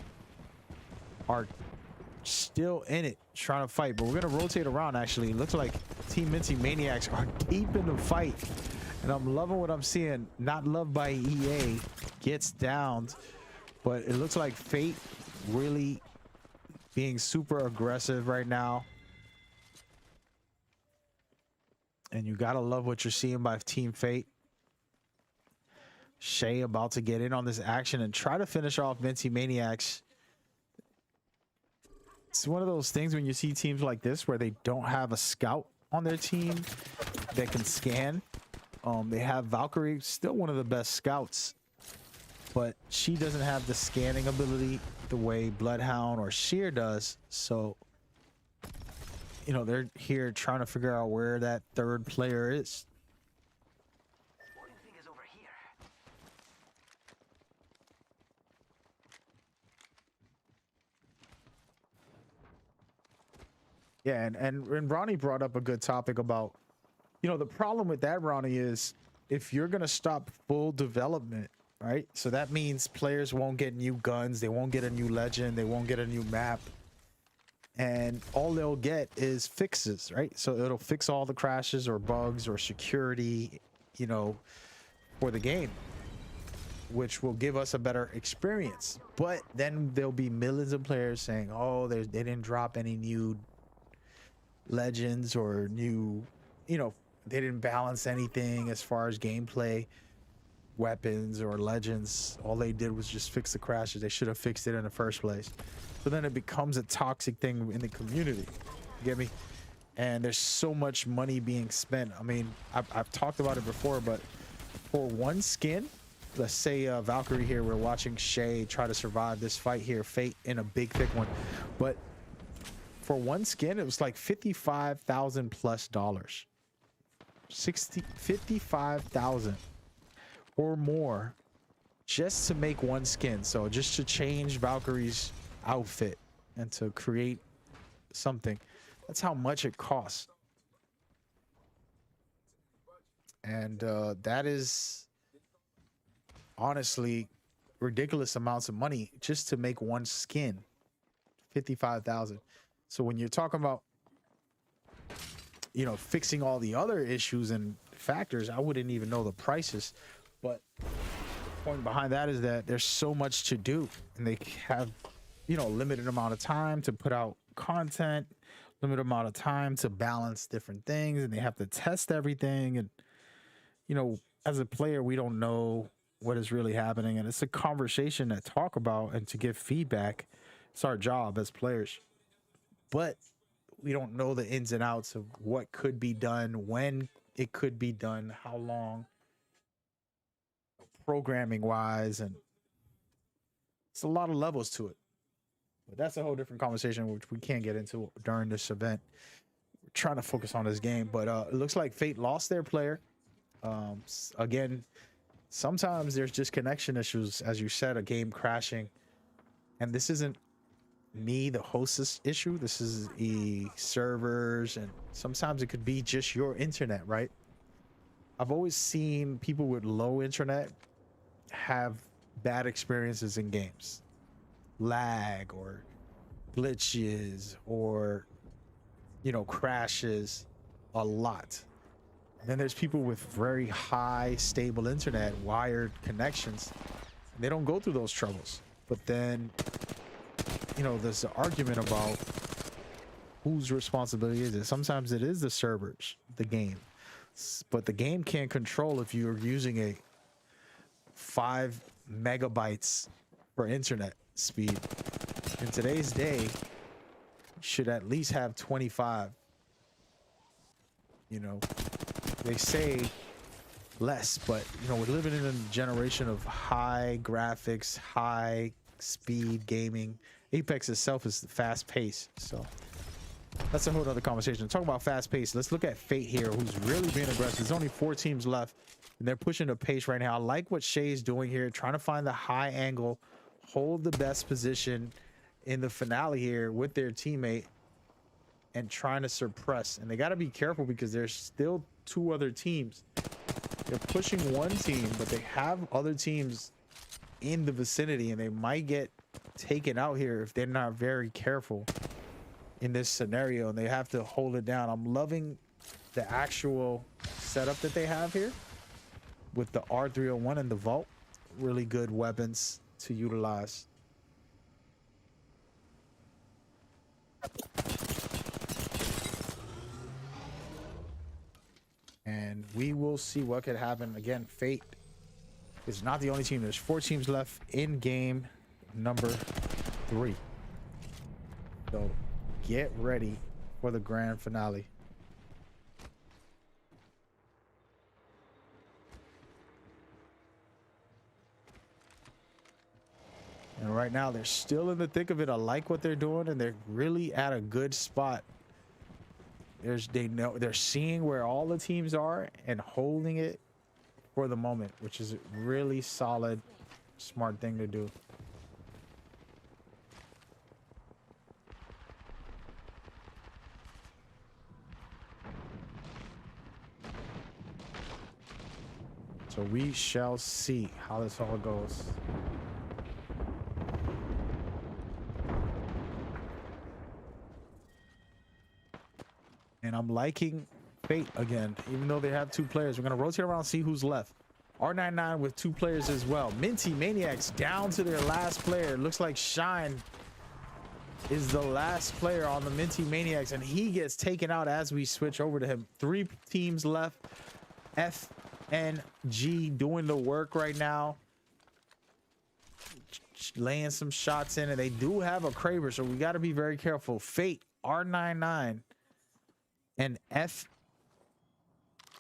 are still in it, trying to fight. But we're gonna rotate around. Actually, it looks like Team Minty Maniacs are deep in the fight, and I'm loving what I'm seeing. Not Loved by EA gets downed, but it looks like Fate really being super aggressive right now. And you gotta love what you're seeing by Team Fate. Shay about to get in on this action and try to finish off Minty Maniacs. It's one of those things when you see teams like this where they don't have a scout on their team that can scan. They have Valkyrie, still one of the best scouts, but she doesn't have the scanning ability the way Bloodhound or Sheer does. So, you know, they're here trying to figure out where that third player is. What do you think is over here? Yeah, and Ronnie brought up a good topic about, you know, the problem with that, Ronnie, is if you're gonna stop full development, right? So that means players won't get new guns, they won't get a new legend, they won't get a new map, and all they'll get is fixes, right? So it'll fix all the crashes or bugs or security, you know, for the game, which will give us a better experience. But then there'll be millions of players saying, oh, they didn't drop any new legends or new, you know, they didn't balance anything as far as gameplay, weapons or legends. All they did was just fix the crashes. They should have fixed it in the first place. So then it becomes a toxic thing in the community. You get me? And there's so much money being spent. I mean, I've talked about it before, but for one skin, let's say Valkyrie here, we're watching Shay try to survive this fight here, Fate in a big thick one, but for one skin it was like $55,000 plus dollars, 55,000 or more just to make one skin. So just to change Valkyrie's outfit and to create something, that's how much it costs. And that is honestly ridiculous amounts of money just to make one skin. 55,000. So when you're talking about, you know, fixing all the other issues and factors, I wouldn't even know the prices. But the point behind that is that there's so much to do, and they have, you know, limited amount of time to put out content, limited amount of time to balance different things, and they have to test everything. And, you know, as a player, we don't know what is really happening, and it's a conversation to talk about and to give feedback. It's our job as players, but we don't know the ins and outs of what could be done, when it could be done, how long, programming wise, and it's a lot of levels to it. But that's a whole different conversation which we can't get into during this event. We're trying to focus on this game, but it looks like Fate lost their player. Again, sometimes there's just connection issues, as you said, a game crashing, and this isn't me, the hostess issue. This is the servers, and sometimes it could be just your internet, right? I've always seen people with low internet have bad experiences in games, lag or glitches or, you know, crashes a lot. And then there's people with very high stable internet, wired connections. They don't go through those troubles. But then, you know, there's an argument about whose responsibility is it. Sometimes it is the servers, the game, but the game can't control if you're using a 5 megabytes for internet speed. In today's day, you should at least have 25. You know, they say less, but, you know, we're living in a generation of high graphics, high speed gaming. Apex itself is fast paced, so that's a whole other conversation. Talking about fast paced, let's look at Fate here, who's really being aggressive. There's only 4 teams left, and they're pushing the pace right now. I like what Shay's doing here, trying to find the high angle, hold the best position in the finale here with their teammate. and trying to suppress. And they got to be careful because there's still two other teams. They're pushing one team, but they have other teams in the vicinity, and they might get taken out here if they're not very careful in this scenario, and they have to hold it down. I'm loving the actual setup that they have here with the R301 and the Vault. Really good weapons to utilize. And we will see what could happen. Again, Fate is not the only team. There's 4 teams left in game number 3. So get ready for the grand finale. And right now they're still in the thick of it. I like what they're doing, and they're really at a good spot. They know they're seeing where all the teams are and holding it for the moment, which is a really solid, smart thing to do. So we shall see how this all goes. And I'm liking Fate again, even though they have 2 players. We're going to rotate around, see who's left. R99 with 2 players as well. Minty Maniacs down to their last player. Looks like Shine is the last player on the Minty Maniacs, and he gets taken out as we switch over to him. 3 teams left. FNG doing the work right now, laying some shots in, and they do have a Kraber, so we got to be very careful. Fate, R99, and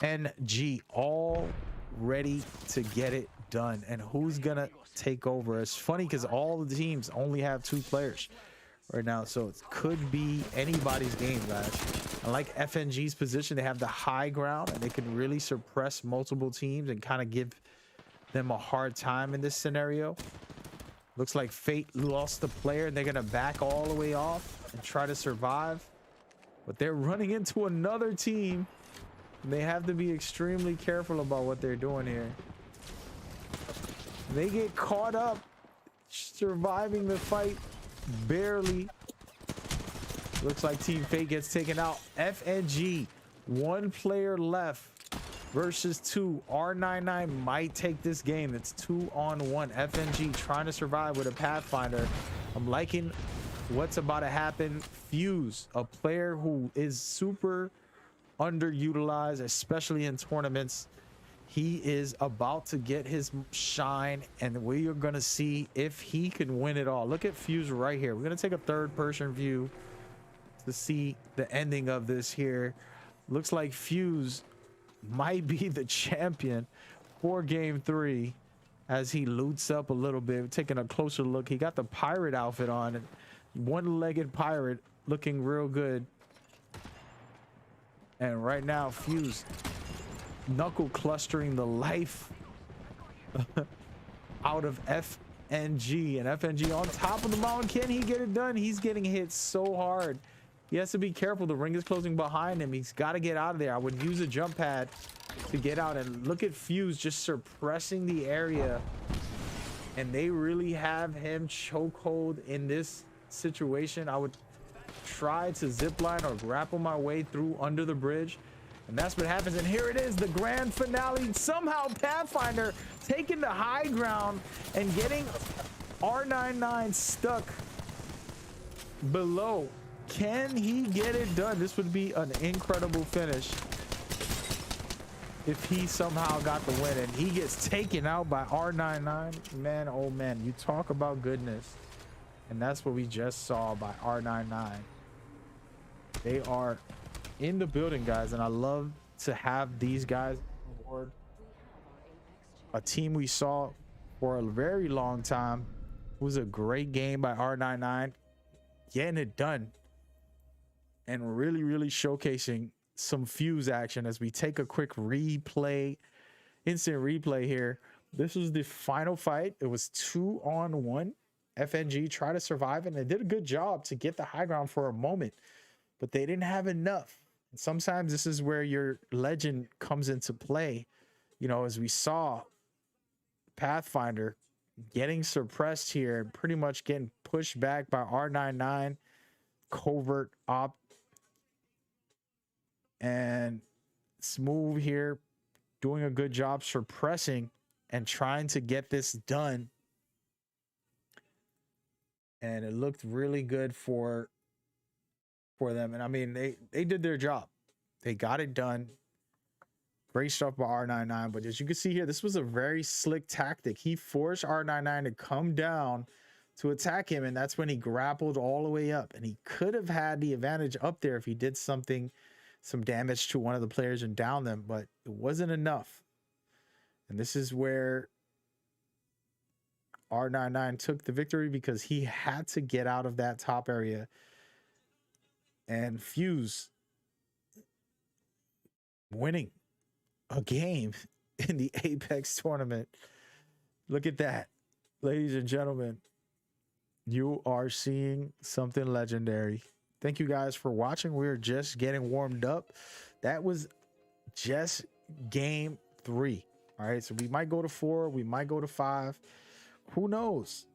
FNG all ready to get it done. And who's gonna take over? It's funny because all the teams only have 2 players right now, so it could be anybody's game, guys. I like FNG's position. They have the high ground, and they can really suppress multiple teams and kind of give them a hard time in this scenario. Looks like Fate lost the player, and they're gonna back all the way off and try to survive. But they're running into another team. They have to be extremely careful about what they're doing here. They get caught up, surviving the fight barely. Looks like Team Fate gets taken out. FNG, 1 player left versus 2. R99 might take this game. It's 2-on-1. FNG trying to survive with a Pathfinder. I'm liking what's about to happen. Fuse, a player who is super underutilized, especially in tournaments. He is about to get his shine, and we are going to see if he can win it all. Look at Fuse right here. We're going to take a 3rd-person view to see the ending of this here. Looks like Fuse might be the champion for game 3 as he loots up a little bit. Taking a closer look, he got the pirate outfit on, and 1-legged pirate looking real good. And right now Fuse knuckle clustering the life out of FNG, and FNG on top of the mountain. Can he get it done? He's getting hit so hard. He has to be careful. The ring is closing behind him. He's got to get out of there. I would use a jump pad to get out. And look at Fuse just suppressing the area, and they really have him chokehold in this situation. I would try to zip line or grapple my way through under the bridge, and that's what happens. And here it is, the grand finale. Somehow Pathfinder taking the high ground and getting R99 stuck below. Can he get it done? This would be an incredible finish if he somehow got the win, and he gets taken out by R99. Man, oh man, you talk about goodness. And that's what we just saw by R99. They are in the building, guys, and I love to have these guys on board. A team we saw for a very long time. It was a great game by R99, getting it done and really showcasing some Fuse action. As we take a quick replay, instant replay here. This was the final fight. It was 2-on-1. FNG tried to survive, and they did a good job to get the high ground for a moment, but they didn't have enough. And sometimes this is where your legend comes into play. You know, as we saw Pathfinder getting suppressed here and pretty much getting pushed back by R99, covert op, and Smooth here doing a good job suppressing and trying to get this done. And it looked really good for them. And I mean, they did their job. They got it done. Great stuff by R99. But as you can see here, this was a very slick tactic. He forced R99 to come down to attack him, and that's when he grappled all the way up. And he could have had the advantage up there if he did some damage to one of the players and down them, but it wasn't enough. And this is where R99 took the victory, because he had to get out of that top area. And Fuse winning a game in the Apex tournament. Look at that, ladies and gentlemen. You are seeing something legendary. Thank you guys for watching. We're just getting warmed up. That was just game 3. All right, so we might go to 4, we might go to 5. Who knows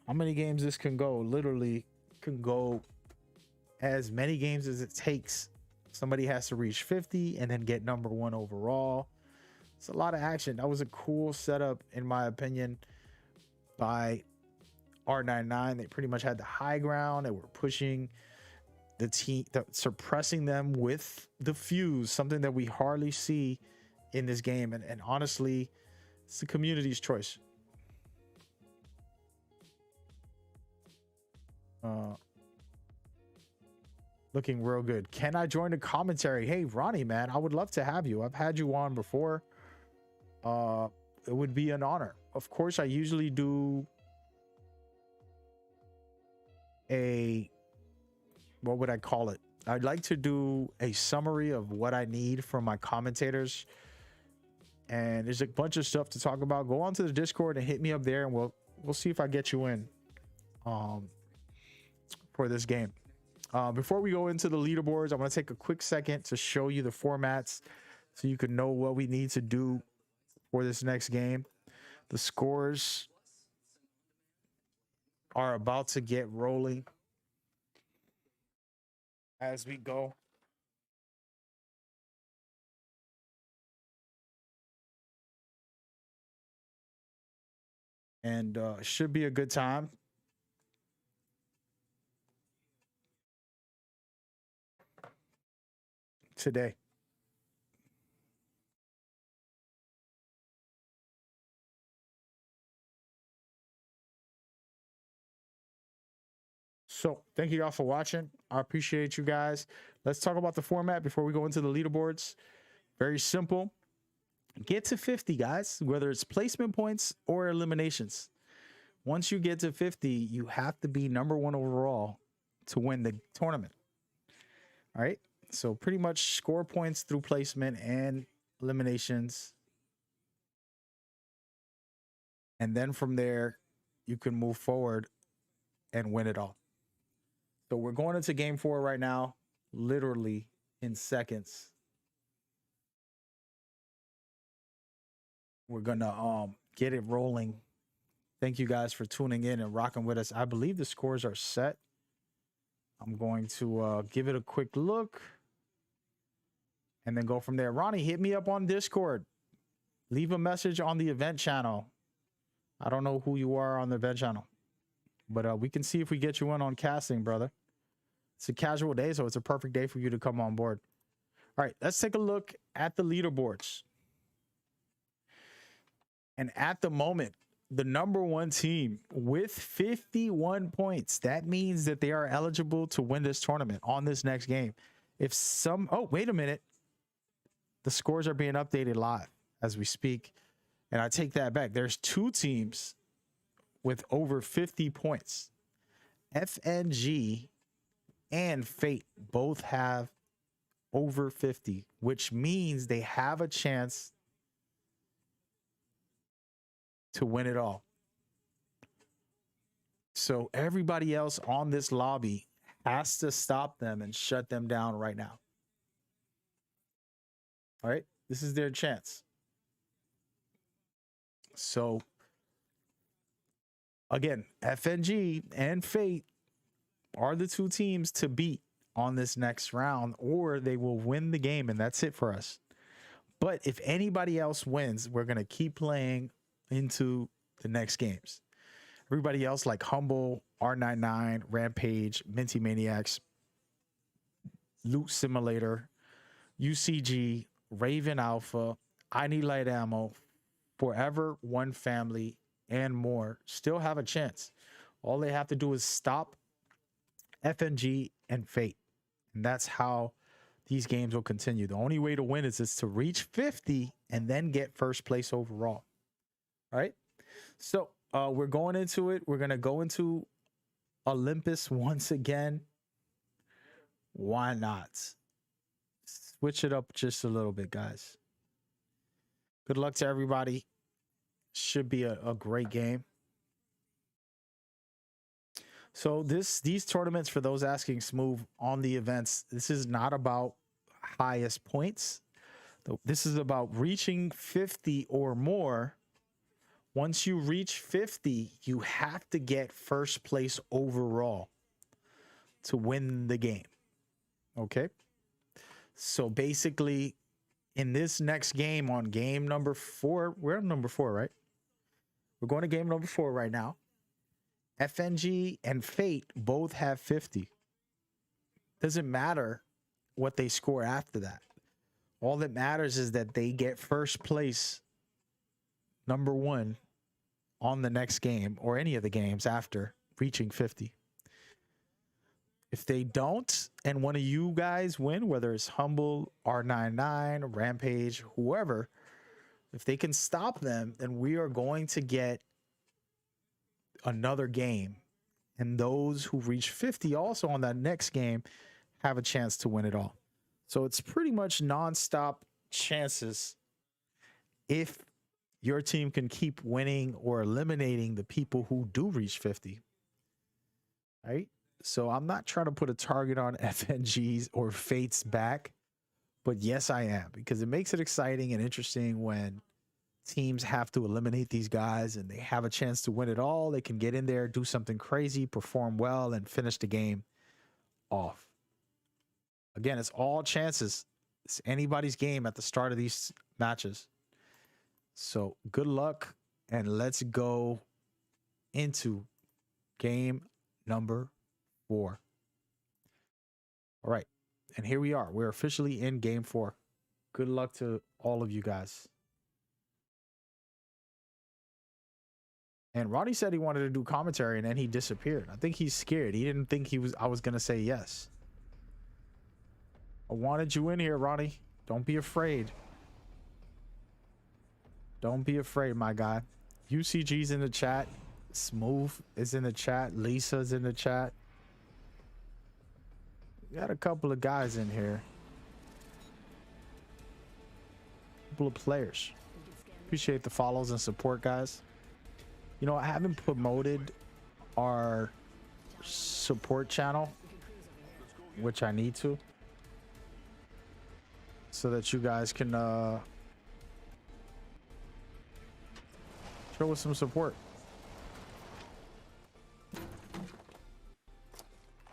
how many games this can go? Literally can go as many games as it takes. Somebody has to reach 50 and then get number 1 overall. It's a lot of action. That was a cool setup, in my opinion, by R99. They pretty much had the high ground. They were pushing the team, suppressing them with the Fuse, something that we hardly see in this game. And honestly, it's the community's choice. Looking real good. Can I join the commentary? Hey, Ronnie, man, I would love to have you. I've had you on before. It would be an honor. Of course, I usually do what would I call it? I'd like to do a summary of what I need from my commentators. And there's a bunch of stuff to talk about. Go onto the Discord and hit me up there, and we'll see if I get you in for this game. Before we go into the leaderboards, I'm going to take a quick second to show you the formats so you can know what we need to do for this next game. The scores are about to get rolling as we go. And should be a good time. Today. So thank you all for watching. I appreciate you guys. Let's talk about the format before we go into the leaderboards. Very simple. Get to 50, guys, whether it's placement points or eliminations. Once you get to 50, you have to be number 1 overall to win the tournament. All right. So pretty much score points through placement and eliminations. And then from there, you can move forward and win it all. So we're going into game 4 right now, literally in seconds. We're going to get it rolling. Thank you guys for tuning in and rocking with us. I believe the scores are set. I'm going to give it a quick look and then go from there. Ronnie, hit me up on Discord. Leave a message on the event channel. I don't know who you are on the event channel, but we can see if we get you in on casting, brother. It's a casual day, so it's a perfect day for you to come on board. All right, let's take a look at the leaderboards. And at the moment, the number 1 team with 51 points. That means that they are eligible to win this tournament on this next game. Oh, wait a minute. The scores are being updated live as we speak. And I take that back. There's 2 teams with over 50 points. FNG and Fate both have over 50, which means they have a chance to win it all. So everybody else on this lobby has to stop them and shut them down right now. All right, this is their chance. So again, FNG and Fate are the two teams to beat on this next round, or they will win the game, and that's it for us. But if anybody else wins, we're going to keep playing into the next games. Everybody else, like Humble, R99, Rampage, Minty Maniacs, Loot Simulator, UCG, Raven Alpha, I Need Light Ammo, Forever, One Family, and more still have a chance. All they have to do is stop FNG and Fate. And that's how these games will continue. The only way to win is to reach 50 and then get first place overall. All right. So we're going into it. We're going to go into Olympus once again. Why not? Switch it up just a little bit, guys. Good luck to everybody. Should be a great game. So these tournaments, for those asking Smooth on the events, this is not about highest points. This is about reaching 50 or more. Once you reach 50, you have to get first place overall to win the game. Okay? So basically, in this next game, on game number 4, we're on number 4, right? We're going to game number 4 right now. FNG and Fate both have 50. Doesn't matter what they score after that. All that matters is that they get first place, number 1, on the next game or any of the games after reaching 50. If they don't, and one of you guys win, whether it's Humble, R99, Rampage, whoever, if they can stop them, then we are going to get another game. And those who reach 50 also on that next game have a chance to win it all. So it's pretty much nonstop chances if your team can keep winning or eliminating the people who do reach 50. Right? So I'm not trying to put a target on FNG's or Fate's back, but yes, I am, because it makes it exciting and interesting when teams have to eliminate these guys and they have a chance to win it all. They can get in there, do something crazy, perform well, and finish the game off. Again, it's all chances. It's anybody's game at the start of these matches. So good luck, and let's go into game number 4. All right, and here we are. We're officially in game 4. Good luck to all of you guys. And Ronnie said he wanted to do commentary, and then he disappeared. I think he's scared. He didn't think I was gonna say yes. I wanted you in here, Ronnie. Don't be afraid. Don't be afraid, my guy. UCG's in the chat. Smooth is in the chat. Lisa's in the chat. We got a couple of guys in here. A couple of players. Appreciate the follows and support, guys. You know, I haven't promoted our support channel, which I need to, so that you guys can show us some support.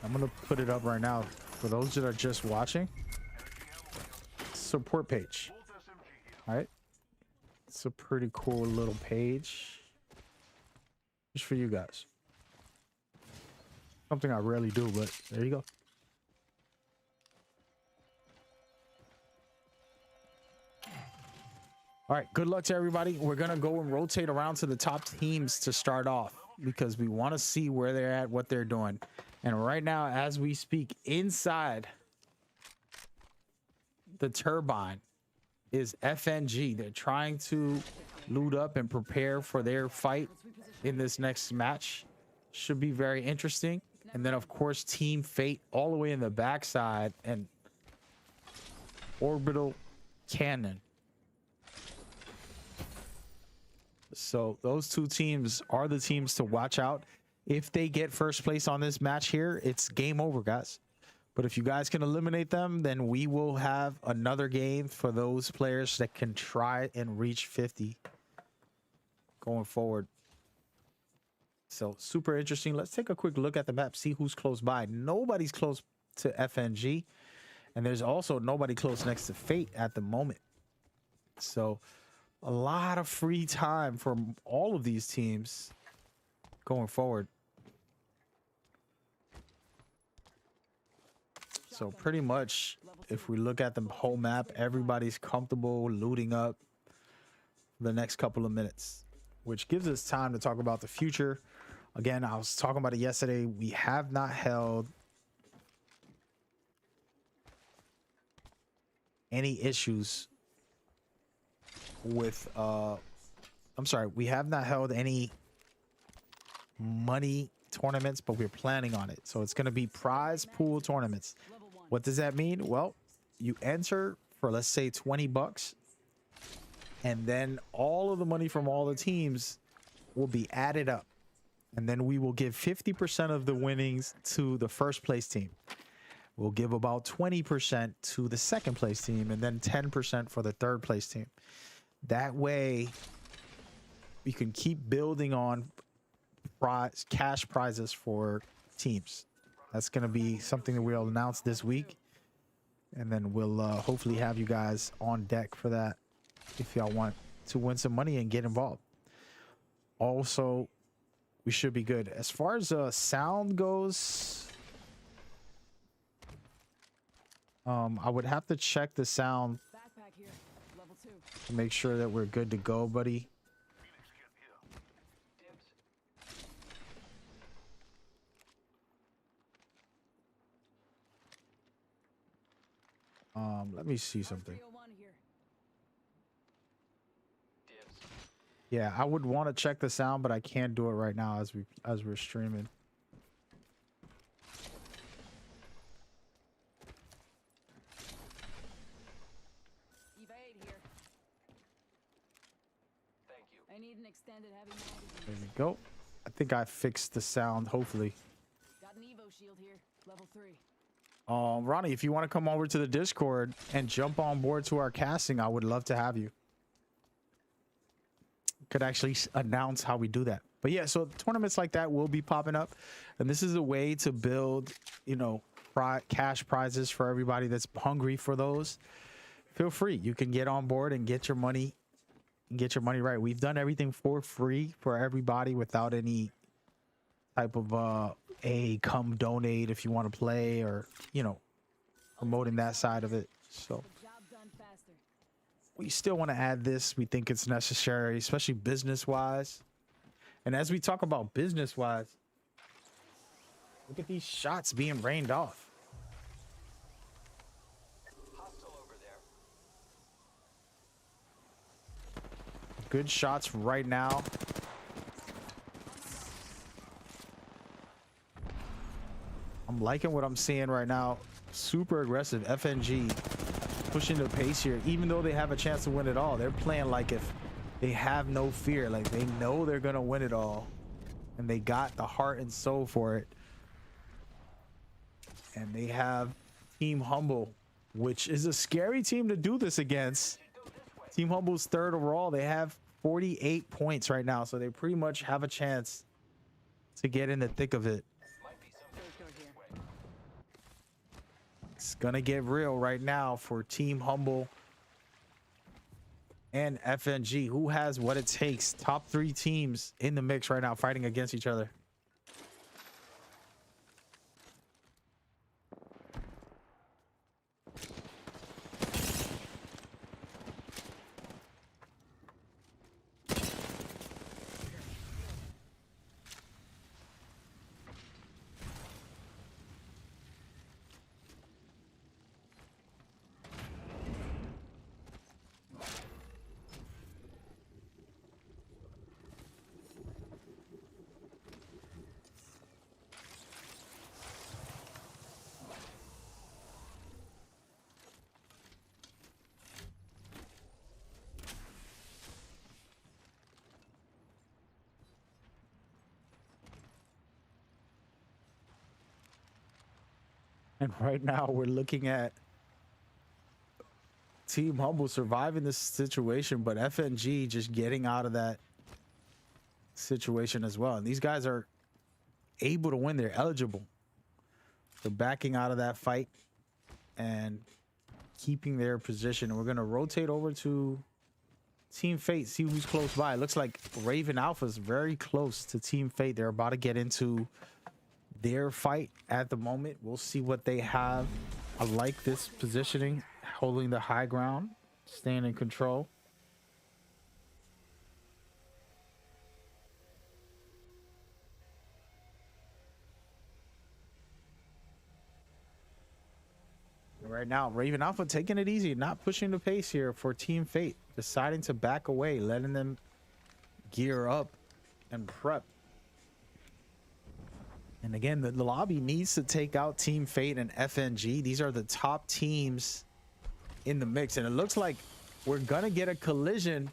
I'm gonna put it up right now for those that are just watching. Support page. All right, it's a pretty cool little page just for you guys. Something I rarely do, but there you go. All right, good luck to everybody. We're gonna go and rotate around to the top teams to start off, because we want to see where they're at, what they're doing. And right now, as we speak, inside the turbine is FNG. They're trying to loot up and prepare for their fight in this next match. Should be very interesting. And then, of course, Team Fate all the way in the backside, and Orbital Cannon. So those two teams are the teams to watch out. if they get first place on this match here, it's game over, guys. But if you guys can eliminate them, then we will have another game for those players that can try and reach 50 going forward. So super interesting. Let's take a quick look at the map, see who's close by. Nobody's close to FNG, and there's also nobody close next to Fate at the moment. So a lot of free time for all of these teams going forward. So pretty much, if we look at the whole map, everybody's comfortable looting up the next couple of minutes, which gives us time to talk about the future. Again, I was talking about it yesterday. We have not held any issues with I'm sorry, we have not held any money tournaments, but we're planning on it. So it's going to be prize pool tournaments. What does that mean? Well, you enter for, let's say, 20 bucks, and then all of the money from all the teams will be added up, and then we will give 50% of the winnings to the first place team. We'll give about 20% to the second place team, and then 10% for the third place team. That way we can keep building on cash prizes for teams. That's going to be something that we'll announce this week, and then we'll hopefully have you guys on deck for that if y'all want to win some money and get involved. Also, we should be good as far as sound goes. I would have to check the sound Backpack here. Level 2. to make sure that we're good to go, buddy. Let me see something. 301 here. Yeah, I would want to check the sound, but I can't do it right now as we're streaming. Eva 8 here. Thank you. I need an extended heavy magazine. There we go. I think I fixed the sound, hopefully. Got an Evo shield here. Level 3. Ronnie, if you want to come over to the Discord and jump on board to our casting, I would love to have you. Could actually announce how we do that. But yeah, so tournaments like that will be popping up, and this is a way to build, you know, cash prizes for everybody that's hungry for those. Feel free, you can get on board and get your money right. We've done everything for free for everybody without any type of come donate if you want to play, or, you know, promoting that side of it. So Job done faster. we still want to add this. We think it's necessary, especially business wise. And as we talk about business wise, look at these shots being rained off. Hostile over there. Good shots right now. I'm liking what I'm seeing right now. Super aggressive. FNG pushing the pace here, even though they have a chance to win it all. They're playing like if they have no fear, like they know they're gonna win it all, and they got the heart and soul for it. And they have Team Humble, which is a scary team to do this against. Team Humble's third overall. They have 48 points right now, so they pretty much have a chance to get in the thick of it. Third door here. It's gonna get real right now for Team Humble and FNG. Who has what it takes? Top 3 teams in the mix right now fighting against each other. And right now we're looking at Team Humble surviving this situation, but FNG just getting out of that situation as well. And these guys are able to win. They're eligible. They're backing out of that fight and keeping their position. We're going to rotate over to Team Fate, see who's close by. It looks like Raven Alpha is very close to Team Fate. They're about to get into their fight at the moment. We'll see what they have. I like this positioning, holding the high ground, staying in control. Right now, Raven Alpha taking it easy, not pushing the pace here for Team Fate, deciding to back away, letting them gear up and prep. And again, the lobby needs to take out Team Fate and FNG. These are the top teams in the mix, and it looks like we're gonna get a collision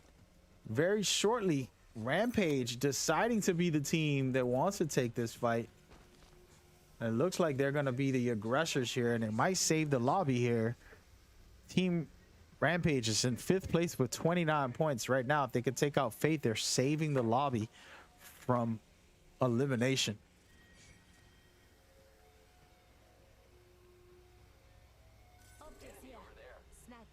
very shortly. Rampage deciding to be the team that wants to take this fight. And it looks like they're gonna be the aggressors here, and it might save the lobby here. Team Rampage is in 5th place with 29 points right now. If they could take out Fate, they're saving the lobby from elimination. Optics here. Over there. Sniper.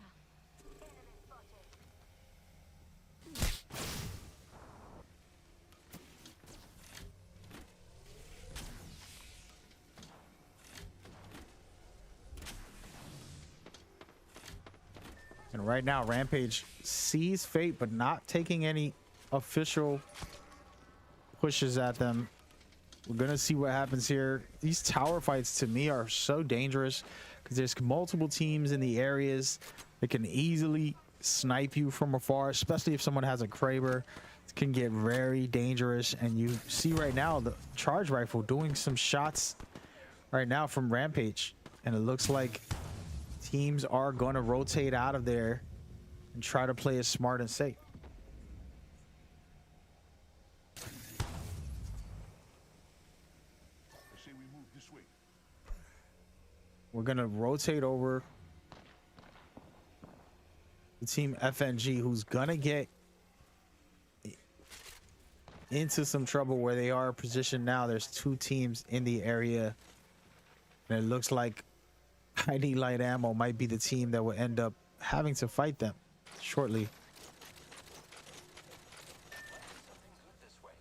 And right now, Rampage sees Fate, but not taking any official pushes at them. We're gonna see what happens here. These tower fights to me are so dangerous because there's multiple teams in the areas that can easily snipe you from afar, especially if someone has a Kraber. It can get very dangerous. And you see right now the charge rifle doing some shots right now from Rampage, and it looks like teams are going to rotate out of there and try to play it smart and safe. I say we move this way. We're going to rotate over the Team FNG, who's going to get into some trouble where they are positioned now. There's 2 teams in the area, and it looks like ID Light Ammo might be the team that will end up having to fight them shortly. Things good this way.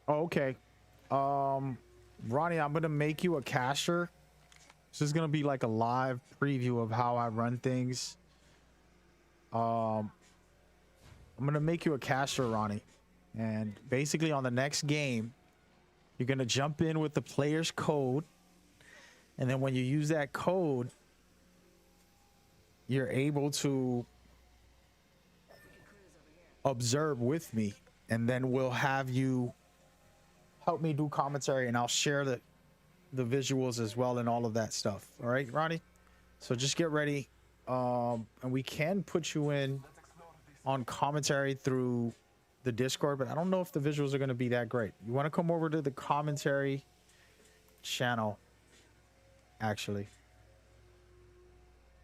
Oh, okay. Ronnie, I'm gonna make you a caster. This is gonna be like a live preview of how I run things. I'm gonna make you a caster, Ronnie, and basically on the next game, you're gonna jump in with the player's code, and then when you use that code, you're able to observe with me, and then we'll have you help me do commentary, and I'll share the visuals as well and all of that stuff. All right, Ronnie? So just get ready. And we can put you in on commentary through the Discord, but I don't know if the visuals are going to be that great. You want to come over to the commentary channel, actually.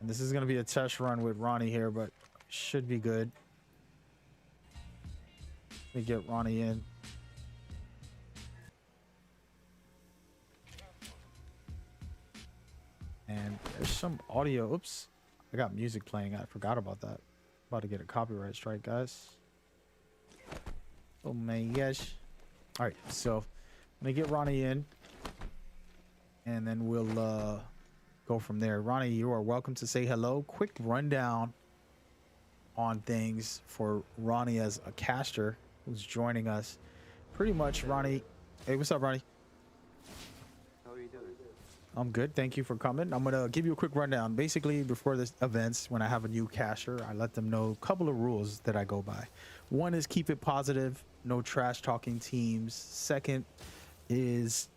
And this is going to be a test run with Ronnie here, but should be good. Let me get Ronnie in. And there's some audio. Oops, I got music playing. I forgot about that. About to get a copyright strike, guys. Oh my gosh. All right, so let me get Ronnie in, and then we'll go from there. Ronnie, you are welcome to say hello. Quick rundown on things for Ronnie as a caster who's joining us. Pretty much, Ronnie. Hey, what's up, Ronnie? How are you doing? I'm good. Thank you for coming. I'm going to give you a quick rundown. Basically, before this events, when I have a new caster, I let them know a couple of rules that I go by. One is keep it positive, no trash talking teams. Second is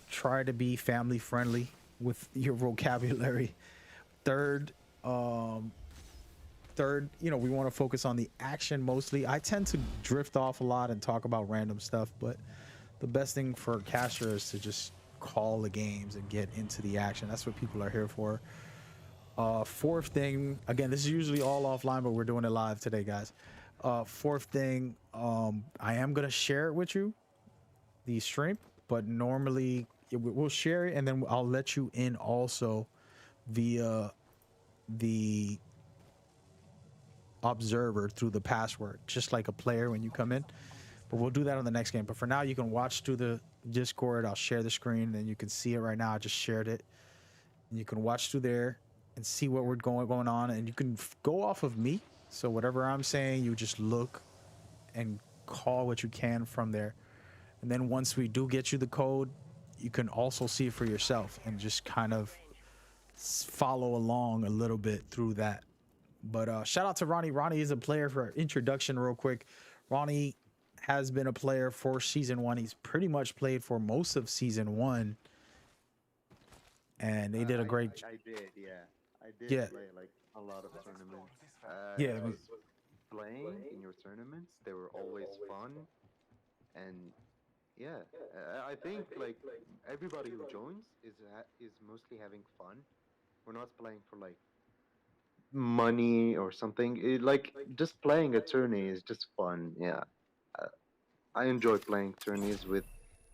try to be family friendly with your vocabulary. Third Third, we want to focus on the action mostly. I tend to drift off a lot and talk about random stuff, but the best thing for caster is to just call the games and get into the action. That's what people are here for. Fourth thing, again, this is usually all offline, but we're doing it live today, guys. Fourth thing, I am gonna share it with you, the stream, but normally we'll share it and then I'll let you in also via the observer through the password, just like a player when you come in. But we'll do that on the next game. But for now, you can watch through the Discord. I'll share the screen and you can see it right now. I just shared it. And you can watch through there and see what we're going on. And you can go off of me. So whatever I'm saying, you just look and call what you can from there. And then once we do get you the code, you can also see it for yourself and just kind of follow along a little bit through that. But shout out to Ronnie. Ronnie is a player. For introduction real quick, Ronnie has been a player for season 1. He's pretty much played for most of season 1, and they did a great I did, yeah. I did Yeah. play like a lot of tournaments. Yeah, I was playing in your tournaments. They were always fun, and yeah, I think like everybody who joins is mostly having fun. We're not playing for like money or something. Like just playing a tourney is just fun. Yeah, uh, I enjoy playing tourneys with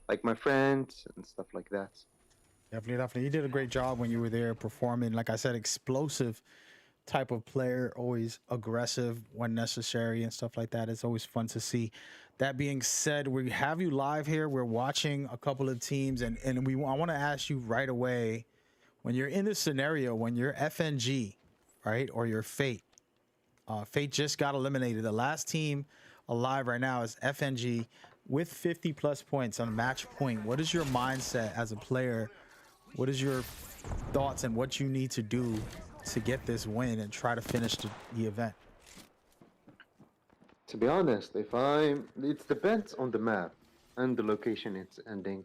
like my friends and stuff like that. definitely. You did a great job when you were there performing. Like I said, explosive type of player, always aggressive when necessary and stuff like that. It's always fun to see. That being said, we have you live here. We're watching a couple of teams, and I want to ask you right away, when you're in this scenario, when you're FNG, right, or your Fate. Fate just got eliminated. The last team alive right now is FNG with 50 plus points on match point. What is your mindset as a player? What is your thoughts and what you need to do to get this win and try to finish the event? To be honest, it depends on the map and the location it's ending.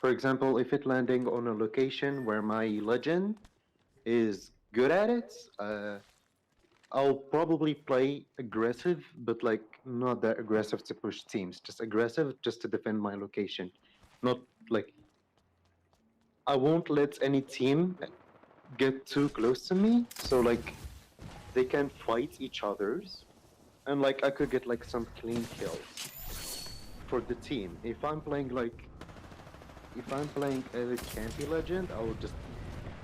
For example, if it's landing on a location where my legend is good at it, I'll probably play aggressive, but like not that aggressive to push teams. Just aggressive, just to defend my location. Not like I won't let any team get too close to me, so like they can fight each other's, and like I could get like some clean kills for the team. If I'm playing a campy legend, I will just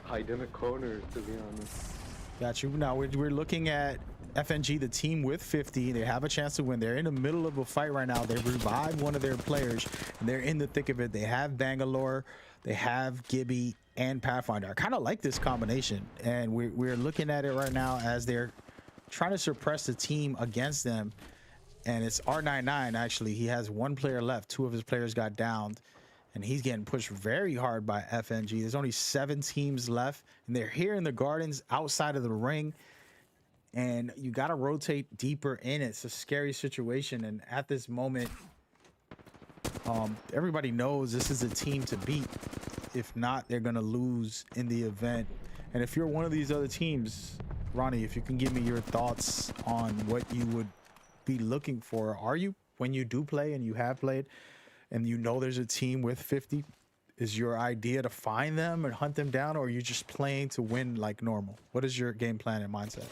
hide in a corner, to be honest. Got you. Now we're looking at FNG, the team with 50. They have a chance to win. They're in the middle of a fight right now. They revived one of their players, and they're in the thick of it. They have Bangalore, they have Gibby, and Pathfinder. I kind of like this combination, and we're looking at it right now as they're trying to suppress the team against them. And it's R99 actually. He has one player left. 2 of his players got downed, and he's getting pushed very hard by FNG. There's only 7 teams left, and they're here in the gardens outside of the ring, and you got to rotate deeper in. It's a scary situation, and at this moment, everybody knows this is a team to beat. If not, they're gonna lose in the event. And if you're one of these other teams, Ronnie, if you can give me your thoughts on what you would be looking for. Are you, when you do play and you have played, and you know there's a team with 50, is your idea to find them and hunt them down, or are you just playing to win like normal? What is your game plan and mindset?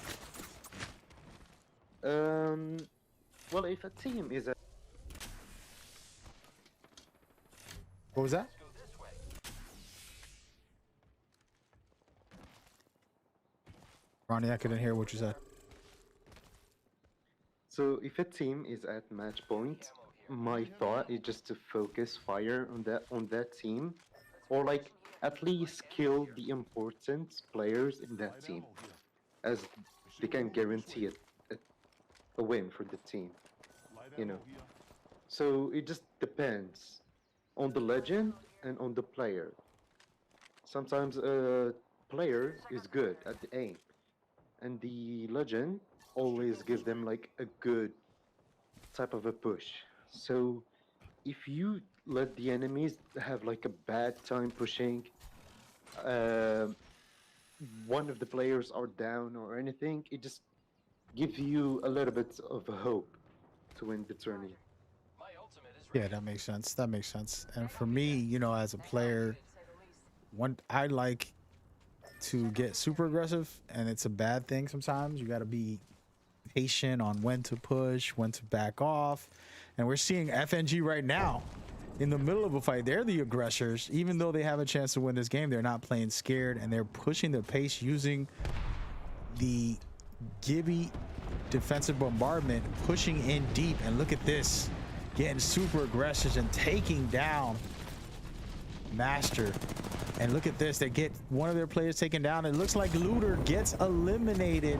Well, if a team is a What was that? Ronnie, I couldn't hear what you said. So if a team is at match point, my thought is just to focus fire on that team, or like at least kill the important players in that team, as they can guarantee a win for the team, you know. So it just depends on the legend and on the player. Sometimes a player is good at the aim, and the legend always gives them like a good type of a push. So if you let the enemies have like a bad time pushing, one of the players are down or anything, it just gives you a little bit of hope to win the tourney. My ultimate is Yeah, that makes sense. That makes sense. And for me, you know, as a player, I like to get super aggressive, and it's a bad thing sometimes. You got to be patient on when to push, when to back off. And we're seeing FNG right now in the middle of a fight. They're the aggressors. Even though they have a chance to win this game, they're not playing scared, and they're pushing the pace using the Gibby defensive bombardment, pushing in deep. And look at this, getting super aggressive and taking down Master. And look at this, they get one of their players taken down. It looks like Looter gets eliminated.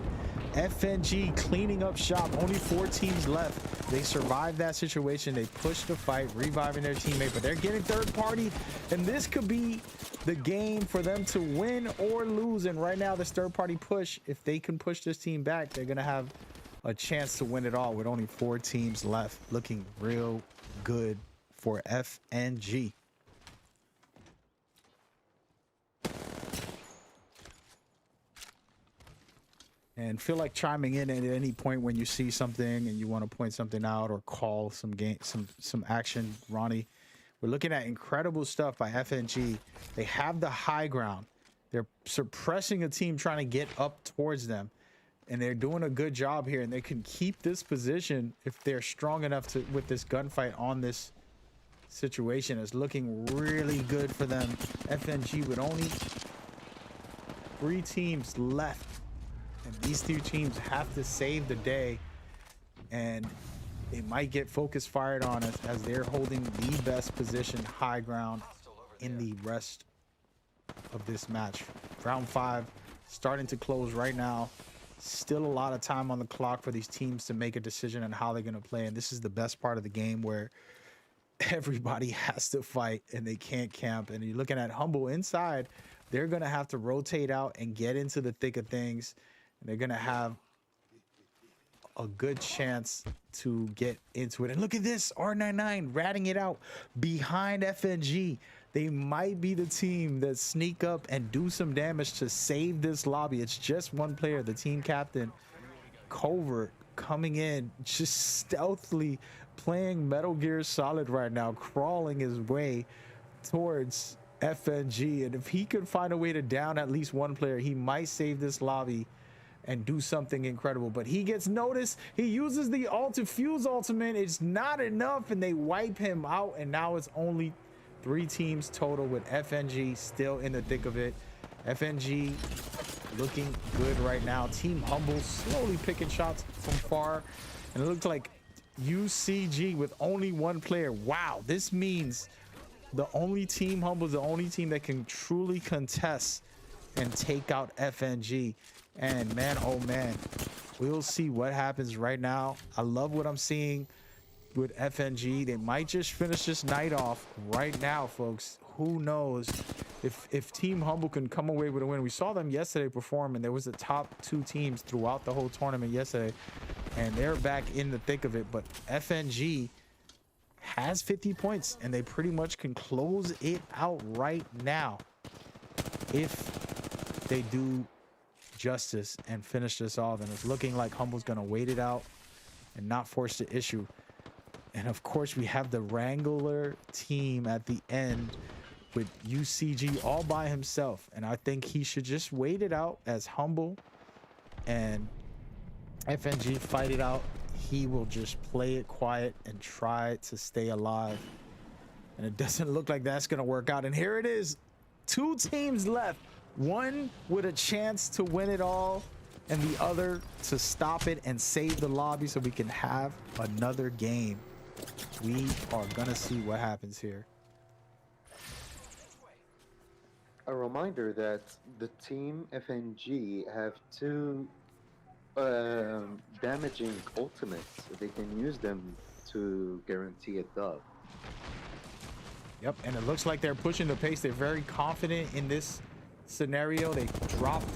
FNG cleaning up shop. Only 4 teams left. They survived that situation. They pushed the fight, reviving their teammate, but they're getting third party, and this could be the game for them to win or lose. And right now, this third party push, if they can push this team back, they're gonna have a chance to win it all with only 4 teams left. Looking real good for FNG. And feel like chiming in at any point when you see something and you want to point something out or call some action, Ronnie. We're looking at incredible stuff by FNG. They have the high ground. They're suppressing a team trying to get up towards them, and they're doing a good job here. And they can keep this position if they're strong enough to with this gunfight on this situation. It's looking really good for them. FNG with only 3 teams left. And these 2 teams have to save the day, and they might get focus fired on us as they're holding the best position high ground in the rest of this match. Round 5 starting to close right now. Still a lot of time on the clock for these teams to make a decision on how they're going to play. And this is the best part of the game where everybody has to fight and they can't camp. And you're looking at Humble inside. They're going to have to rotate out and get into the thick of things. They're going to have a good chance to get into it. And look at this, R99 ratting it out behind FNG. They might be the team that sneak up and do some damage to save this lobby. It's just one player, the team captain, Covert, coming in, just stealthily playing Metal Gear Solid right now, crawling his way towards FNG. And if he could find a way to down at least one player, he might save this lobby and do something incredible. But he gets noticed. He uses the fuse ultimate. It's not enough, and they wipe him out. And now it's only 3 teams total with FNG still in the thick of it. FNG looking good right now. Team Humble slowly picking shots from far, and it looks like UCG with only 1 player. Wow, this means the only team Humble is the only team that can truly contest and take out FNG. And man, oh man, we'll see what happens right now. I love what I'm seeing with FNG. They might just finish this night off right now, folks. Who knows if Team Humble can come away with a win. We saw them yesterday perform, and there was the top 2 teams throughout the whole tournament yesterday, and they're back in the thick of it. But FNG has 50 points, and they pretty much can close it out right now if they do justice and finish this off. And it's looking like Humble's gonna wait it out and not force the issue. And of course, we have the Wrangler team at the end with UCG all by himself, and I think he should just wait it out as Humble and FNG fight it out. He will just play it quiet and try to stay alive, and it doesn't look like that's gonna work out. And here it is, 2 teams left, one with a chance to win it all and the other to stop it and save the lobby so we can have another game. We are gonna see what happens here. A reminder that the team FNG have 2 damaging ultimates. They can use them to guarantee a dub. Yep, and it looks like they're pushing the pace. They're very confident in this scenario. They dropped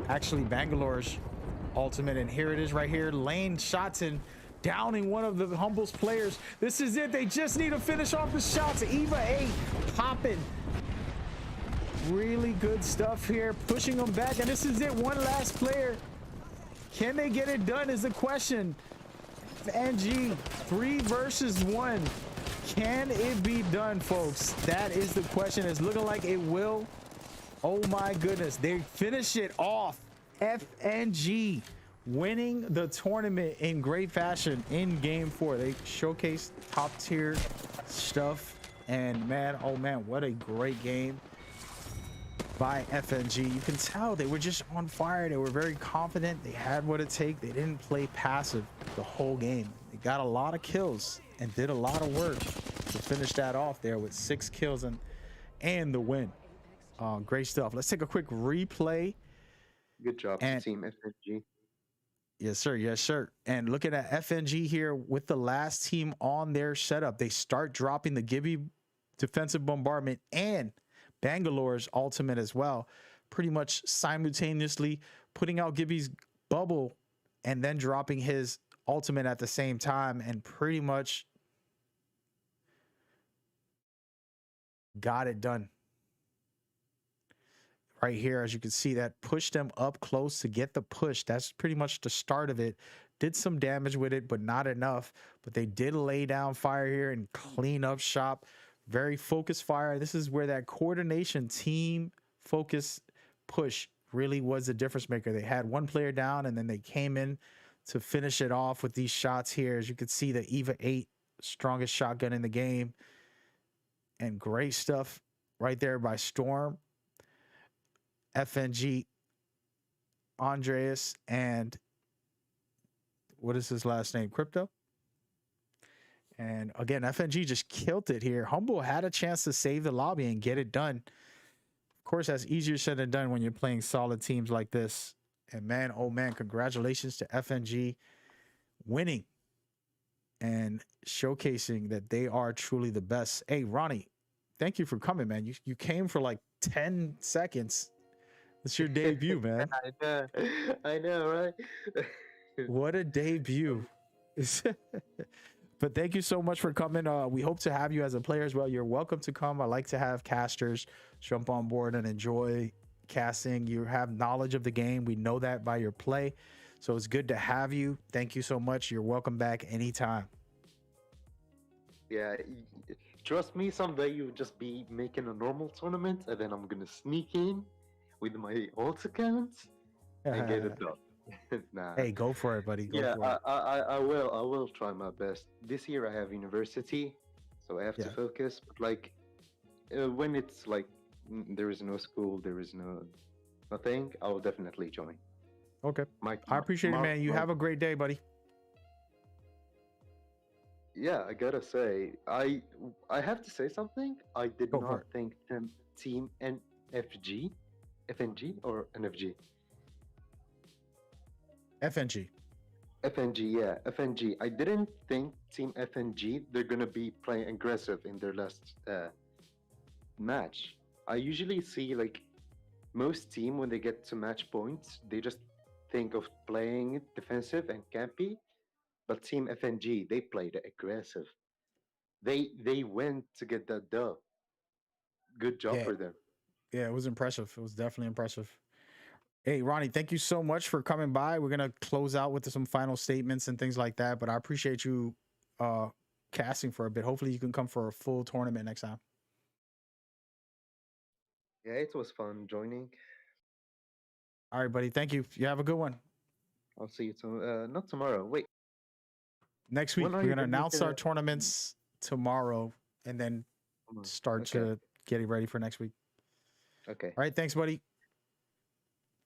actually Bangalore's ultimate, and here it is right here. Lane shots and downing one of the Humble's players. This is it. They just need to finish off the shots. Eva 8 popping Really good stuff here, pushing them back, and this is it. One last player. Can they get it done is the question. FNG 3 versus 1. Can it be done, folks? That is the question. It's looking like it will. Oh my goodness, they finish it off. FNG winning the tournament in great fashion in game 4. They showcased top tier stuff, and man, oh man, what a great game by FNG. You can tell they were just on fire. They were very confident. They had what it takes. They didn't play passive the whole game. They got a lot of kills and did a lot of work to finish that off there with 6 kills and the win. Great stuff. Let's take a quick replay. Good job, Team FNG. Yes, sir. Yes, sir. And looking at FNG here with the last team on their setup, they start dropping the Gibby defensive bombardment and Bangalore's ultimate as well, pretty much simultaneously putting out Gibby's bubble and then dropping his ultimate at the same time, and pretty much got it done. Right here, as you can see, that pushed them up close to get the push. That's pretty much the start of it. Did some damage with it, but not enough. But they did lay down fire here and clean up shop. Very focused fire. This is where that coordination, team focus push really was the difference maker. They had one player down, and then they came in to finish it off with these shots here. As you can see, the EVA 8, strongest shotgun in the game. And great stuff right there by Storm, FNG, Andreas, and what is his last name? Crypto. And again, FNG just killed it here. Humble had a chance to save the lobby and get it done. Of course, that's easier said than done when you're playing solid teams like this. And man, oh man, congratulations to FNG winning and showcasing that they are truly the best. Hey, Ronnie, thank you for coming, man. You came for like 10 seconds. It's your debut, man. I know, right? What a debut. But thank you so much for coming. We hope to have you as a player as well. You're welcome to come. I like to have casters jump on board and enjoy casting. You have knowledge of the game. We know that by your play. So it's good to have you. Thank you so much. You're welcome back anytime. Yeah, trust me, someday you'll just be making a normal tournament, and then I'm gonna sneak in with my alt account and get it done. Nah. Hey, go for it, buddy. Go Yeah, for it. I will try my best. This year I have university, so I have to focus. But like, when it's like there is no school, there is nothing, I will definitely join. Okay. I appreciate it, man. You have a great day, buddy. Yeah, I gotta say, I have to say something. I did not think Team FNG or NFG. FNG. FNG, yeah, FNG. I didn't think Team FNG, they're gonna be playing aggressive in their last match. I usually see like most team when they get to match points, they just think of playing defensive and campy. But Team FNG, they played aggressive. They went to get that dub. Good job for them. Yeah, it was impressive. It was definitely impressive. Hey, Ronnie, thank you so much for coming by. We're going to close out with some final statements and things like that, but I appreciate you casting for a bit. Hopefully you can come for a full tournament next time. Yeah, it was fun joining. All right, buddy. Thank you. You have a good one. I'll see you not tomorrow. Wait. Next week, we're going to announce our tournaments tomorrow and then start to getting ready for next week. Okay. All right. Thanks, buddy.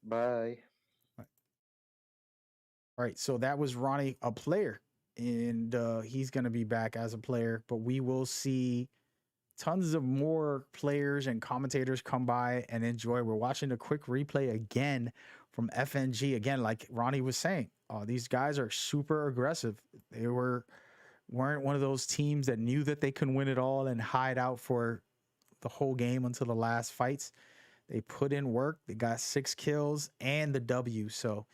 Bye. All right. So that was Ronnie, a player, and he's going to be back as a player, but we will see tons of more players and commentators come by and enjoy. We're watching a quick replay again from FNG. Again, like Ronnie was saying, these guys are super aggressive. They weren't one of those teams that knew that they could win it all and hide out for the whole game until the last fights. They put in work. They got 6 kills and the W. So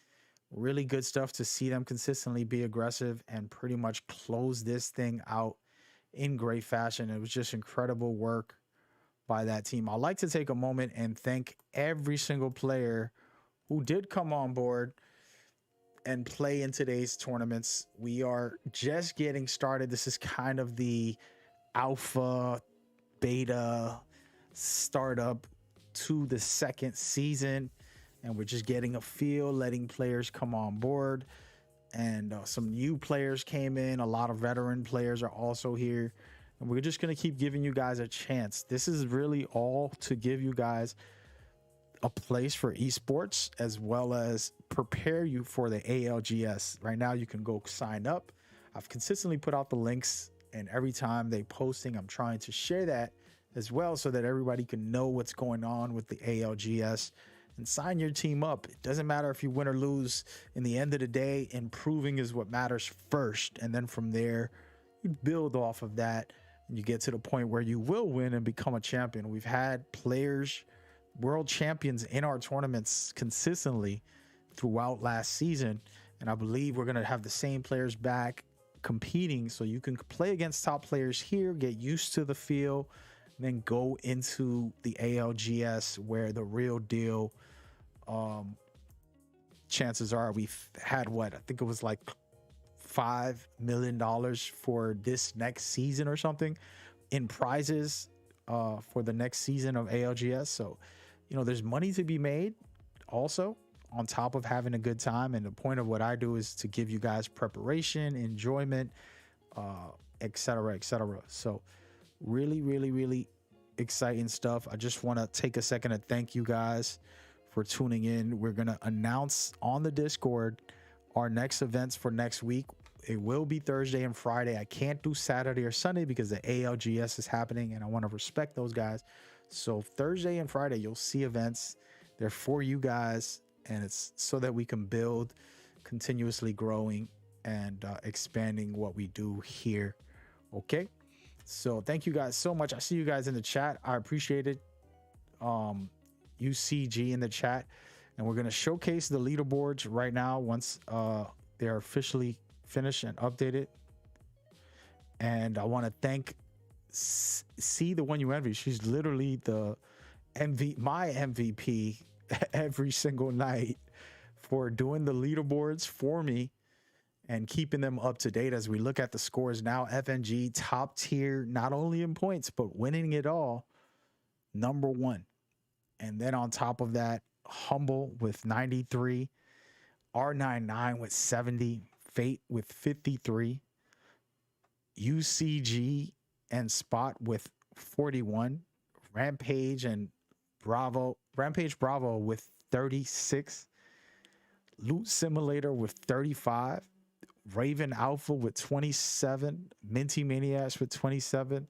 really good stuff to see them consistently be aggressive and pretty much close this thing out in great fashion. It was just incredible work by that team. I'd like to take a moment and thank every single player who did come on board and play in today's tournaments. We are just getting started. This is kind of the alpha, beta startup to the second season, and we're just getting a feel, letting players come on board. And some new players came in. A lot of veteran players are also here, and we're just going to keep giving you guys a chance. This is really all to give you guys a place for esports, as well as prepare you for the ALGS. Right now you can go sign up. I've consistently put out the links, and every time they posting, I'm trying to share that as well, so that everybody can know what's going on with the ALGS and sign your team up. It doesn't matter if you win or lose. In the end of the day, improving is what matters first, and then from there you build off of that and you get to the point where you will win and become a champion. We've had players, world champions in our tournaments consistently throughout last season, and I believe we're going to have the same players back competing, so you can play against top players here, get used to the feel, and then go into the ALGS, where the real deal, chances are we've had what, I think it was like $5 million for this next season or something in prizes for the next season of ALGS. So you know, there's money to be made also on top of having a good time. And the point of what I do is to give you guys preparation, enjoyment, etc., etc. So really, really, really exciting stuff. I just want to take a second to thank you guys for tuning in. We're going to announce on the Discord our next events for next week. It will be Thursday and Friday. I can't do Saturday or Sunday because the ALGS is happening, and I want to respect those guys. So Thursday and Friday, you'll see events. They're for you guys, and it's so that we can build, continuously growing and expanding what we do here. Okay, so thank you guys so much. I see you guys in the chat. I appreciate it. UCG in the chat, and we're going to showcase the leaderboards right now once they're officially finished and updated. And I want to thank See the One You Envy. She's literally the my MVP every single night for doing the leaderboards for me and keeping them up to date as we look at the scores now. FNG top tier, not only in points, but winning it all, #1. And then on top of that, Humble with 93, R99 with 70, Fate with 53, UCG and Spot with 41, Rampage Bravo with 36, Loot Simulator with 35, Raven Alpha with 27, Minty Maniacs with 27,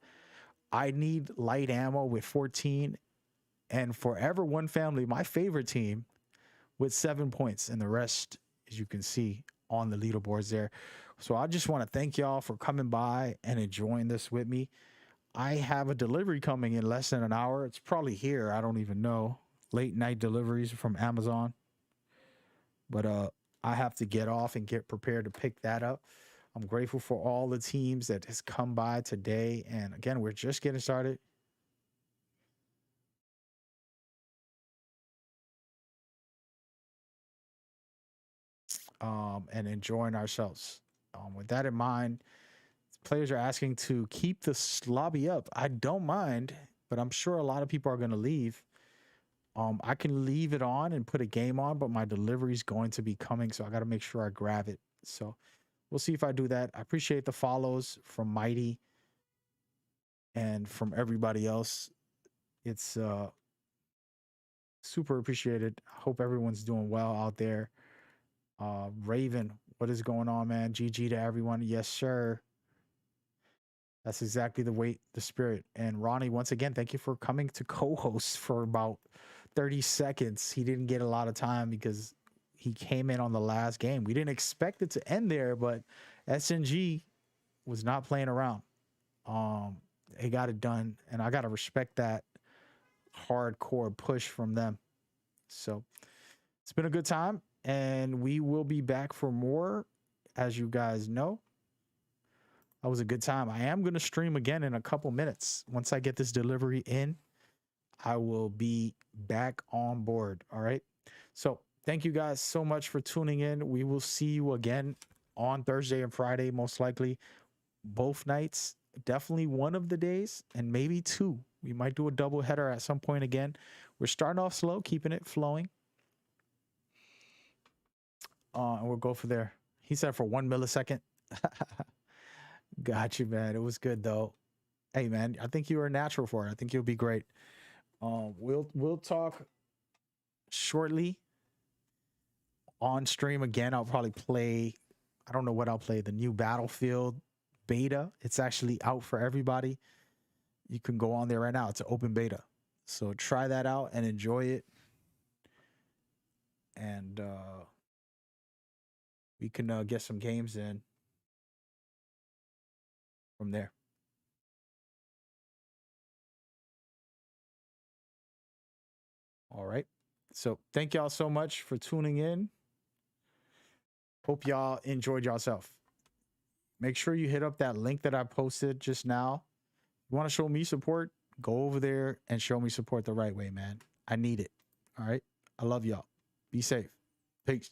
I Need Light Ammo with 14, and Forever One Family, my favorite team, with 7 points. And the rest, as you can see on the leaderboards there. So I just want to thank y'all for coming by and enjoying this with me. I have a delivery coming in less than an hour. It's probably here. I don't even know. Late night deliveries from Amazon. But I have to get off and get prepared to pick that up. I'm grateful for all the teams that has come by today. And again, we're just getting started. And enjoying ourselves. With that in mind, players are asking to keep the lobby up. I don't mind, but I'm sure a lot of people are going to leave. I can leave it on and put a game on, but my delivery is going to be coming, so I got to make sure I grab it. So we'll see if I do that. I appreciate the follows from Mighty and from everybody else. It's super appreciated. I hope everyone's doing well out there. Raven, what is going on, man? GG to everyone. Yes, sir. That's exactly the spirit. And Ronnie, once again, thank you for coming to co-host for about 30 seconds. He didn't get a lot of time because he came in on the last game. We didn't expect it to end there, but SNG was not playing around. They got it done, and I got to respect that hardcore push from them. So it's been a good time, and we will be back for more, as you guys know. That was a good time. I am going to stream again in a couple minutes once I get this delivery in. I will be back on board. All right. So thank you guys so much for tuning in. We will see you again on Thursday and Friday, most likely both nights. Definitely one of the days, and maybe two. We might do a double header at some point again. We're starting off slow, keeping it flowing. And we'll go for there. He said for 1 millisecond. Got you, man. It was good though. Hey, man, I think you were a natural for it. I think you'll be great. We'll talk shortly on stream again. I'll probably play. I don't know what I'll play. The new Battlefield beta. It's actually out for everybody. You can go on there right now. It's an open beta. So try that out and enjoy it. And we can get some games in from there. All right. So thank y'all so much for tuning in. Hope y'all enjoyed yourself. Make sure you hit up that link that I posted just now. You want to show me support? Go over there and show me support the right way, man. I need it. All right. I love y'all. Be safe. Peace.